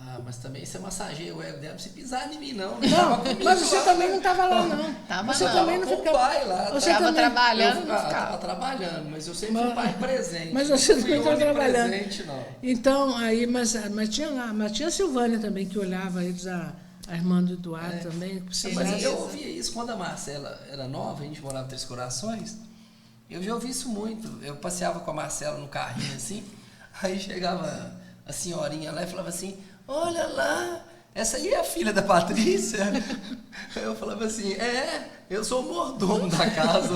Ah, mas também você massageia o ego dela, não se pisar em mim, não. Não, mas você também não estava lá, não. Você também não ficava. O pai lá. Você estava trabalhando, não ficava. Estava trabalhando, mas eu sempre fui pai presente. Mas você também estava trabalhando. Presente, não. Então, aí, mas tinha lá, mas tinha a Silvânia também, que olhava eles, a irmã do Eduardo também. Mas eu ouvia isso quando a Marcela era nova, a gente morava em Três Corações. Eu já ouvi isso muito. Eu passeava com a Marcela no carrinho assim, aí chegava a senhorinha lá e falava assim: olha lá, essa aí é a filha da Patrícia? Eu falava assim: eu sou o mordomo da casa,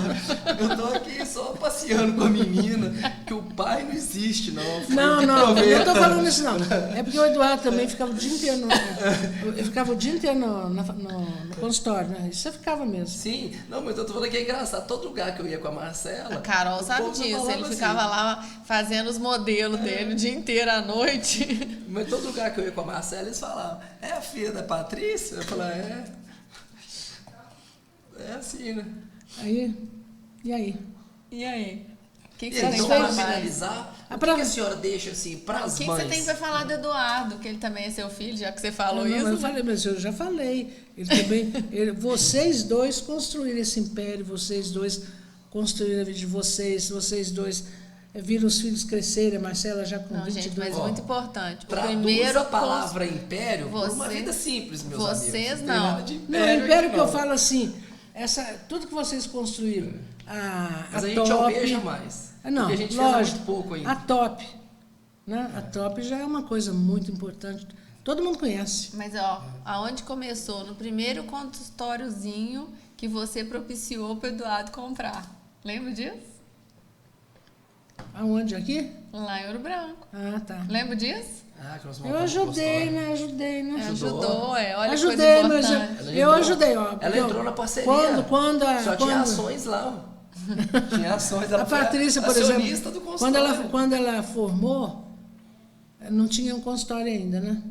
eu tô aqui só passeando com a menina, que o pai não existe, não. Não, eu não tô falando isso, não. É porque o Eduardo também ficava o dia inteiro no consultório, né? Isso você ficava mesmo. Sim, não, mas eu tô falando que é engraçado. Todo lugar que eu ia com a Marcela... A Carol sabe disso, ele ficava lá fazendo os modelos dele o dia inteiro à noite. Mas todo lugar que eu ia com a Marcela, eles falavam: é a filha da Patrícia? Eu falava: é assim, né? E aí? O que você Então, tem para para finalizar, o que a senhora deixa assim para as mães? O que você tem para falar do Eduardo, que ele também é seu filho, já que você falou não, isso? Eu falei, mas eu já falei. Ele também, vocês dois construíram esse império, vocês dois construíram a vida de vocês dois viram os filhos crescerem, a Marcela já com 22 gente, mas muito importante. Traduz a palavra império por uma vida simples, meus amigos. Vocês não. Não, império que eu falo assim, tudo que vocês construíram, mas a gente top, almeja mais. Não, porque a gente lógico, fez muito pouco ainda. A top. Né? A top já é uma coisa muito importante. Todo mundo conhece. Mas, aonde começou? No primeiro consultóriozinho que você propiciou para o Eduardo comprar. Lembra disso? Aonde? Aqui? Lá em Ouro Branco. Ah, tá. Lembra disso? Eu ajudei, né? Ajudou, olha ajudei, coisa mas importante. eu ajudei, Ela entrou na parceria. Só tinha ações lá. Tinha ações. A Patrícia, por exemplo, quando ela formou, não tinha um consultório ainda, né?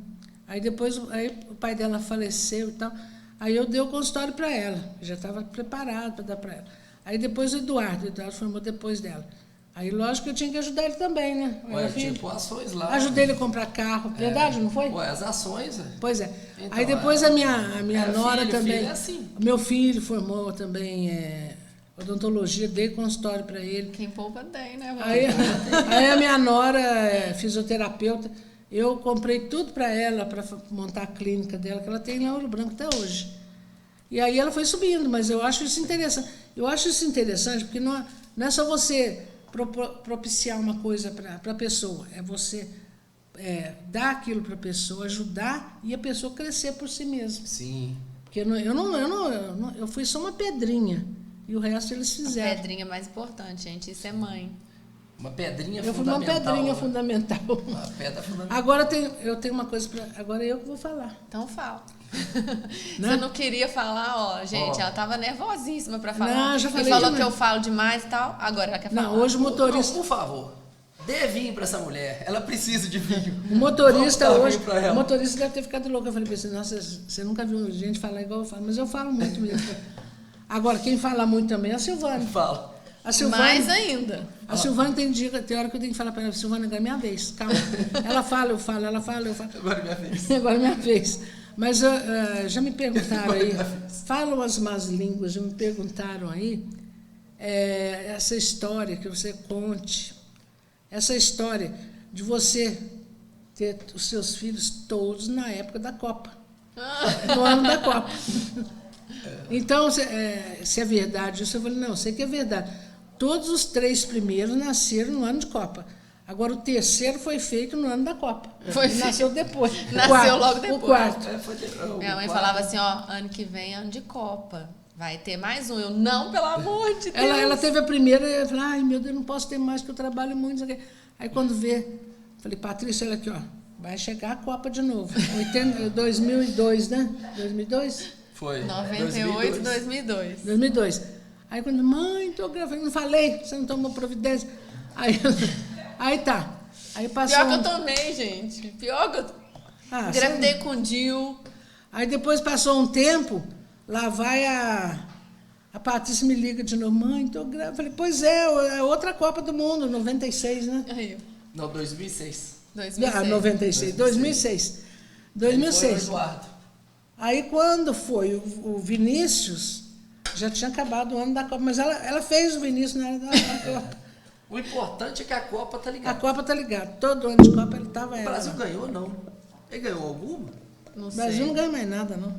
Aí depois o pai dela faleceu e tal. Aí eu dei o consultório para ela, já estava preparado para dar para ela. Aí depois o Eduardo formou depois dela. Aí, lógico que eu tinha que ajudar ele também, né? Tipo ações lá. Ajudei ele a comprar carro, verdade, não foi? As ações. Pois é. Então, aí depois a minha nora também. Filho é assim. Meu filho formou também odontologia, dei consultório para ele. Quem poupa tem, né? Aí a minha nora é fisioterapeuta. Eu comprei tudo para ela, para montar a clínica dela, que ela tem lá em Ouro Branco até hoje. E aí ela foi subindo, mas eu acho isso interessante. Eu acho isso interessante porque não é só você propiciar uma coisa para a pessoa, é você dar aquilo para a pessoa, ajudar e a pessoa crescer por si mesma. Sim. Porque eu fui só uma pedrinha e o resto eles fizeram. A pedrinha mais importante, gente, isso é mãe. Uma pedrinha fundamental. Eu fui uma pedrinha fundamental. Uma pedra fundamental. Agora eu tenho uma coisa agora eu que vou falar. Então fala. Você não queria falar, gente, ela tava nervosíssima para falar. Não, já falei. E falou que eu falo demais e tal. Agora ela quer falar. Não, hoje o motorista. Por favor, dê vinho para essa mulher. Ela precisa de vinho. O motorista hoje. O motorista deve ter ficado louco. Eu falei pra você, nossa, você nunca viu gente falar igual eu falo, mas eu falo muito mesmo. Agora, quem fala muito também é a Silvânia. Fala. A Silvânia, mais ainda. A Silvânia tem hora que eu tenho que falar para ela: Silvânia, agora é minha vez, calma. Ela fala, eu falo, ela fala, eu falo. Agora é minha vez. Agora é minha vez. Mas já me perguntaram aí, falam as más línguas, já me perguntaram aí, essa história que você conte, essa história de você ter os seus filhos todos na época da Copa, no ano da Copa. Então, se é verdade isso, eu falei, não, eu sei que é verdade. Todos os 3 primeiros nasceram no ano de Copa. Agora, o terceiro foi feito no ano da Copa. Nasceu depois. Nasceu logo depois. O quarto. Minha mãe falava assim, ano que vem é ano de Copa. vai ter mais um. Eu, não, pelo amor de Deus. Ela teve a primeira e eu falei, ai meu Deus, não posso ter mais, porque eu trabalho muito. Não sei o quê. Aí quando vê, falei, Patrícia, olha aqui, ó, vai chegar a Copa de novo. 2002, né? 2002? Foi. 98, 2002. 2002. Aí quando, mãe, tô gravando, não falei, você não tomou providência. Aí tá. Aí passou. Pior que eu tomei, gente. Pior que eu engravidei com o Dil. Aí depois passou um tempo, lá vai a Patrícia me liga de novo, mãe, tô grávida. Falei, pois é outra Copa do Mundo, 96, né? Aí. Não, 2006. 2006. 96, 2006. 2006. Foi o Eduardo. Aí quando foi o Vinícius, já tinha acabado o ano da Copa, mas ela fez o Vinícius na hora da Copa. O importante é que a Copa tá ligada. A Copa tá ligada. Todo ano de Copa ele tava. O Brasil ganhou, não? Ele ganhou alguma? Não O sei. Brasil não ganha mais nada, não.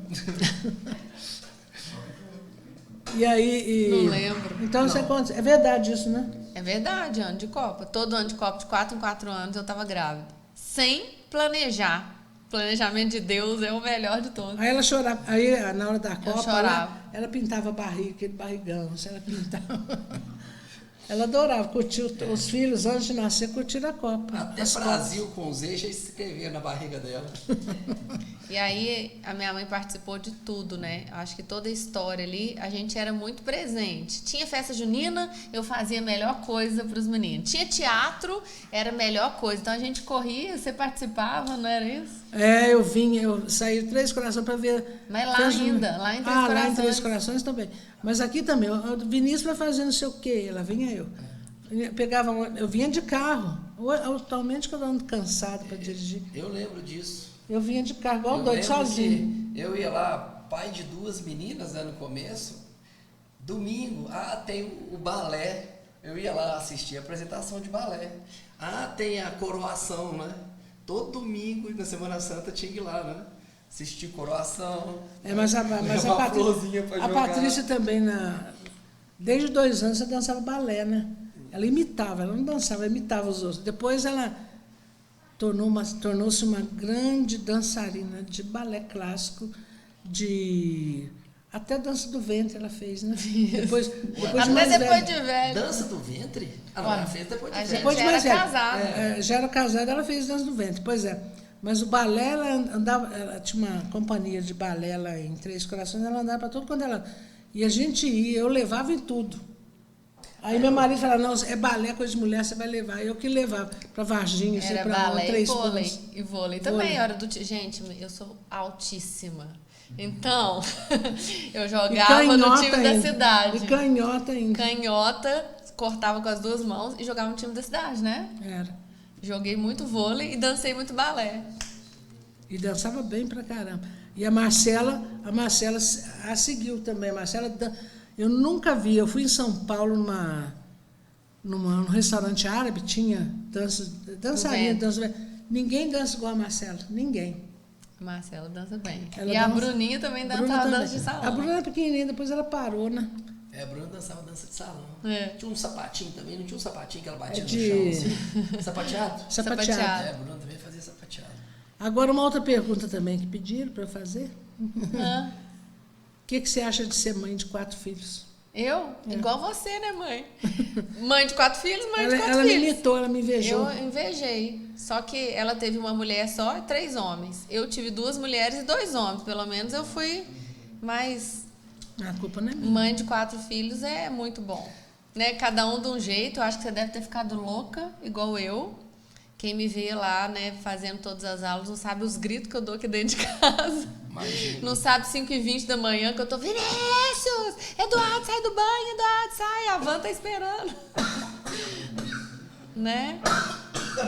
E aí. Não lembro. Então você conta. É verdade isso, né? É verdade, ano de Copa. Todo ano de Copa, de 4 em 4 anos, eu tava grávida. Sem planejar. Planejamento de Deus é o melhor de todos. Aí ela chorava. Aí na hora da Copa, chorava. ela pintava a barriga, aquele barrigão. Ela pintava. Ela adorava, curtiu os filhos, antes de nascer, curtiram a Copa. Até Brasil com Z já escrevia na barriga dela. E aí, a minha mãe participou de tudo, né? Acho que toda a história ali, a gente era muito presente. Tinha festa junina, eu fazia a melhor coisa para os meninos. Tinha teatro, era a melhor coisa. Então, a gente corria, você participava, não era isso? É, eu saí de Três Corações para ver... Mas lá ainda, lá em Três Corações. Lá em Três Corações também. Mas aqui também, o Vinícius vai fazer não sei o quê, lá vinha eu. Eu vinha de carro. Atualmente que eu ando cansado para dirigir. Eu lembro disso. Eu vinha de carro, igual doido, sozinho. Eu ia lá, pai de 2 meninas, né, no começo. Domingo, tem o balé. Eu ia lá assistir a apresentação de balé. Tem a coroação, né? Todo domingo, na Semana Santa, tinha que ir lá, né? Assistir coroação. Mas a Patrícia também, desde 2 anos, você dançava balé, né? Ela imitava, ela não dançava, ela imitava os outros. Depois ela tornou-se uma grande dançarina de balé clássico, até dança do ventre ela fez, né? Depois de velho. Dança do ventre? Ela fez depois de velho. Depois de mais velho. Casada. Já era casada, ela fez dança do ventre, pois é. Mas o balé, ela tinha uma companhia de balé lá em Três Corações, ela andava para tudo quando ela... E a gente ia, eu levava em tudo. Aí meu marido falava, não, é balé, coisa de mulher, você vai levar. Eu que levava para Varginha, era para balé Três e vôlei. Pontos. E vôlei também, hora do... Gente, eu sou altíssima. Então, eu jogava no time da cidade. E canhota ainda. Canhota, cortava com as 2 mãos e jogava no time da cidade, né? Era. Joguei muito vôlei e dancei muito balé. E dançava bem pra caramba. E a Marcela a seguiu também. A Marcela, eu nunca vi, eu fui em São Paulo num restaurante árabe, tinha dançarina, ninguém dança igual a Marcela, ninguém. A Marcela dança bem. Ela a Bruninha também dançava dança de salão. A Bruna era pequenininha, depois ela parou, né? A Bruna dançava dança de salão. É. Tinha um sapatinho também, não tinha um sapatinho que ela batia no de- chão assim? Sapateado? Sapateado. A Bruna também fazia sapateado. Agora, uma outra pergunta também que pediram para eu fazer. Hã? O que você acha de ser mãe de 4 filhos? Eu? Igual você, né, mãe? Mãe de 4 filhos, mãe de 4 Ela me filhos. imitou, ela me invejou. Eu invejei. Só que ela teve uma mulher só e 3 homens. Eu tive 2 mulheres e 2 homens. Pelo menos eu fui mais... A culpa não é minha. Mãe de 4 filhos é muito bom. Né? Cada um de um jeito. Eu acho que você deve ter ficado louca, igual eu. Quem me vê lá, né, fazendo todas as aulas, não sabe os gritos que eu dou aqui dentro de casa. Imagina. Não sabe 5h20 da manhã que eu tô... Vinícius! Eduardo, sai do banho, Eduardo, sai! A van tá esperando. Né?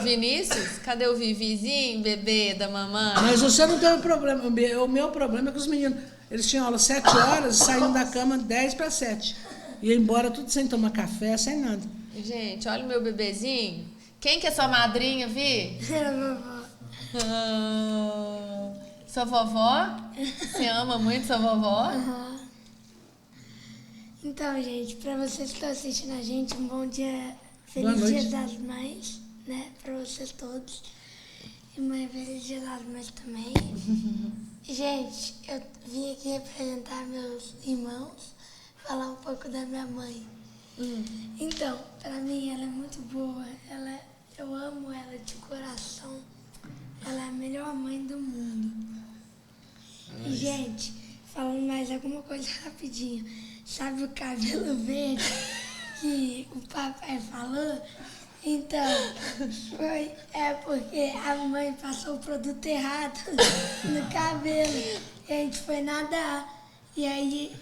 Vinícius, cadê o Vivizinho, bebê da mamãe? Mas você não teve problema. O meu problema é que os meninos, eles tinham aula 7 horas e saíam da cama 10:50. Ia embora tudo sem tomar café, sem nada. Gente, olha o meu bebezinho. Quem que é sua madrinha, Vi? Sua vovó? Você ama muito sua vovó? Aham. Então, gente, para vocês que estão assistindo a gente, um bom dia, Boa feliz noite. Dia das Mães, né, para vocês todos. E mãe, feliz Dia das Mães também. Gente, eu vim aqui representar meus irmãos, falar um pouco da minha mãe. Então, pra mim ela é muito boa. Eu amo ela de coração. Ela é a melhor mãe do mundo. E, gente, falando mais alguma coisa rapidinho. Sabe o cabelo verde que o papai falou? Então, porque a mãe passou o produto errado no cabelo. E a gente foi nadar. E aí...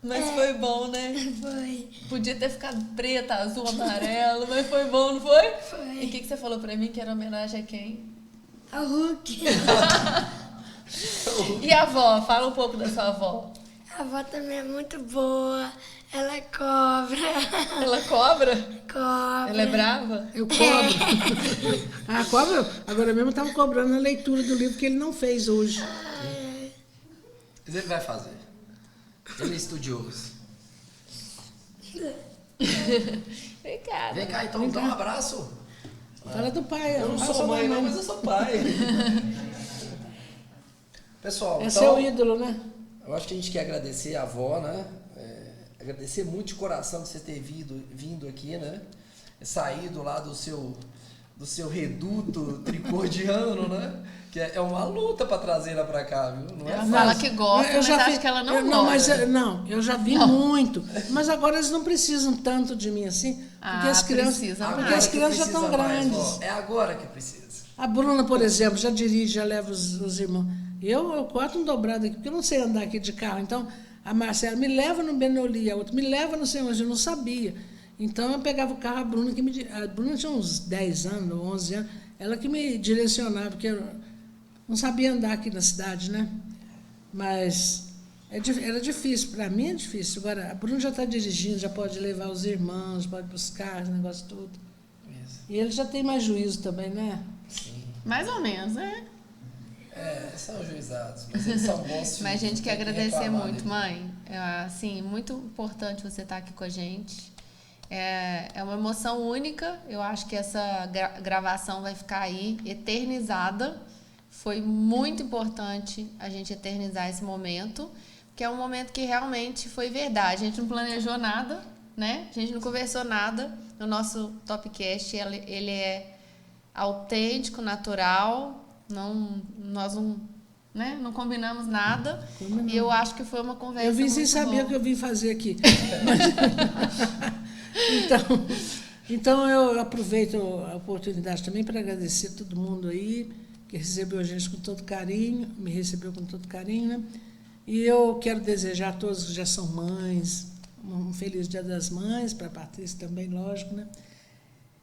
Mas foi bom, né? Foi. Podia ter ficado preta, azul, amarelo, mas foi bom, não foi? Foi. E o que você falou pra mim que era homenagem a quem? A Hulk. E a avó? Fala um pouco da sua avó. A avó também é muito boa. Ela é cobra. Ela cobra? Cobra. Ela é brava? Eu cobro. Ah, cobro. Agora mesmo estava cobrando a leitura do livro que ele não fez hoje. Mas ele vai fazer. Ele é estudioso. Vem cá. Vem cá, então, dá um abraço. Fala do pai. Eu não fala sou da mãe, não, mas eu sou pai. Pessoal, É então, seu ídolo, né? eu acho que a gente quer agradecer a avó, né? Agradecer muito de coração de você ter vindo aqui, né? Saído lá do seu reduto tricordiano, né? Que é uma luta para trazer ela para cá, viu? Não é Ela fácil. fala que gosta, Eu mas já acho vi- que ela não eu, gosta. eu já vi muito. Mas agora eles não precisam tanto de mim assim, porque Ah, as crianças, precisa porque mais. as crianças já estão Precisa mais, grandes. vó. É agora que precisa. A Bruna, por exemplo, já dirige, já leva os irmãos. Eu corto um dobrado aqui, porque eu não sei andar aqui de carro. Então, a Marcela me leva no Benoli, a outra me leva no sei onde, eu não sabia. Então, eu pegava o carro, a Bruna a Bruna tinha uns 10 anos, 11 anos, ela que me direcionava, porque eu não sabia andar aqui na cidade, né? Mas era difícil, para mim é difícil. Agora, a Bruna já está dirigindo, já pode levar os irmãos, pode buscar, esse negócio tudo. Isso. E ele já tem mais juízo também, né? Sim. Mais ou menos, né? São juizados, mas eles são bons. Mas a gente quer tem que agradecer reclamar, muito, né? mãe. Assim, muito importante você estar aqui com a gente. É uma emoção única. Eu acho que essa gravação vai ficar aí eternizada. Foi muito importante a gente eternizar esse momento, porque é um momento que realmente foi verdade. A gente não planejou nada, né? A gente não conversou nada. O nosso Topcast, ele é autêntico, natural. Nós não combinamos nada. E eu acho que foi uma conversa Eu vim muito sem saber boa. o que eu vim fazer aqui. Então eu aproveito a oportunidade também para agradecer a todo mundo aí que recebeu a gente com todo carinho, me recebeu com todo carinho, né? E eu quero desejar a todos que já são mães um feliz Dia das Mães, para a Patrícia também, lógico, né?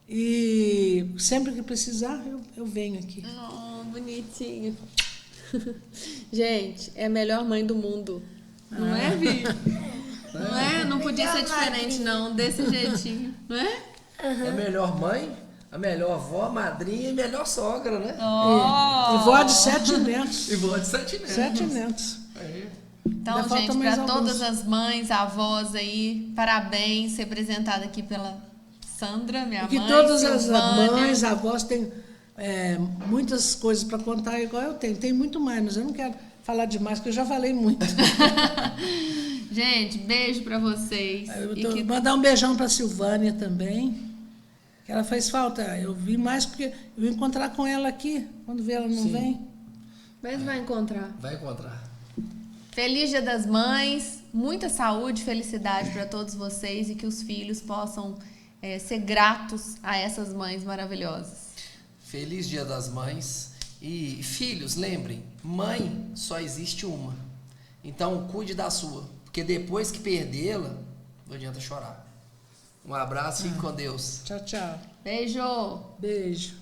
E sempre que precisar, eu venho aqui. Oh, bonitinho. Gente, é a melhor mãe do mundo. Não é, Vi? Não é? Não podia ser diferente, não. Desse jeitinho. Não é? É a melhor mãe, a melhor avó, a madrinha e melhor sogra, né? Oh. E vó de 7 netos. E vó de 7 netos. 7 netos. Aí. Então, Ainda falta gente, mais para alguns. todas as mães, avós aí, parabéns, representada aqui pela Sandra, minha E que mãe. todas as Silvânia. mães, avós têm muitas coisas para contar, igual eu tenho. Tem muito mais, mas eu não quero falar demais, porque eu já falei muito. Gente, beijo para vocês. Mandar um beijão para a Silvânia também, que ela faz falta. Eu vim mais porque eu ia encontrar com ela aqui, quando vê ela não Sim. vem. Mas vai encontrar. Vai encontrar. Feliz Dia das Mães, muita saúde, felicidade para todos vocês e que os filhos possam ser gratos a essas mães maravilhosas. Feliz Dia das Mães. E filhos, lembrem, mãe só existe uma. Então cuide da sua, porque depois que perdê-la, não adianta chorar. Um abraço e fique com Deus. Tchau, tchau. Beijo! Beijo.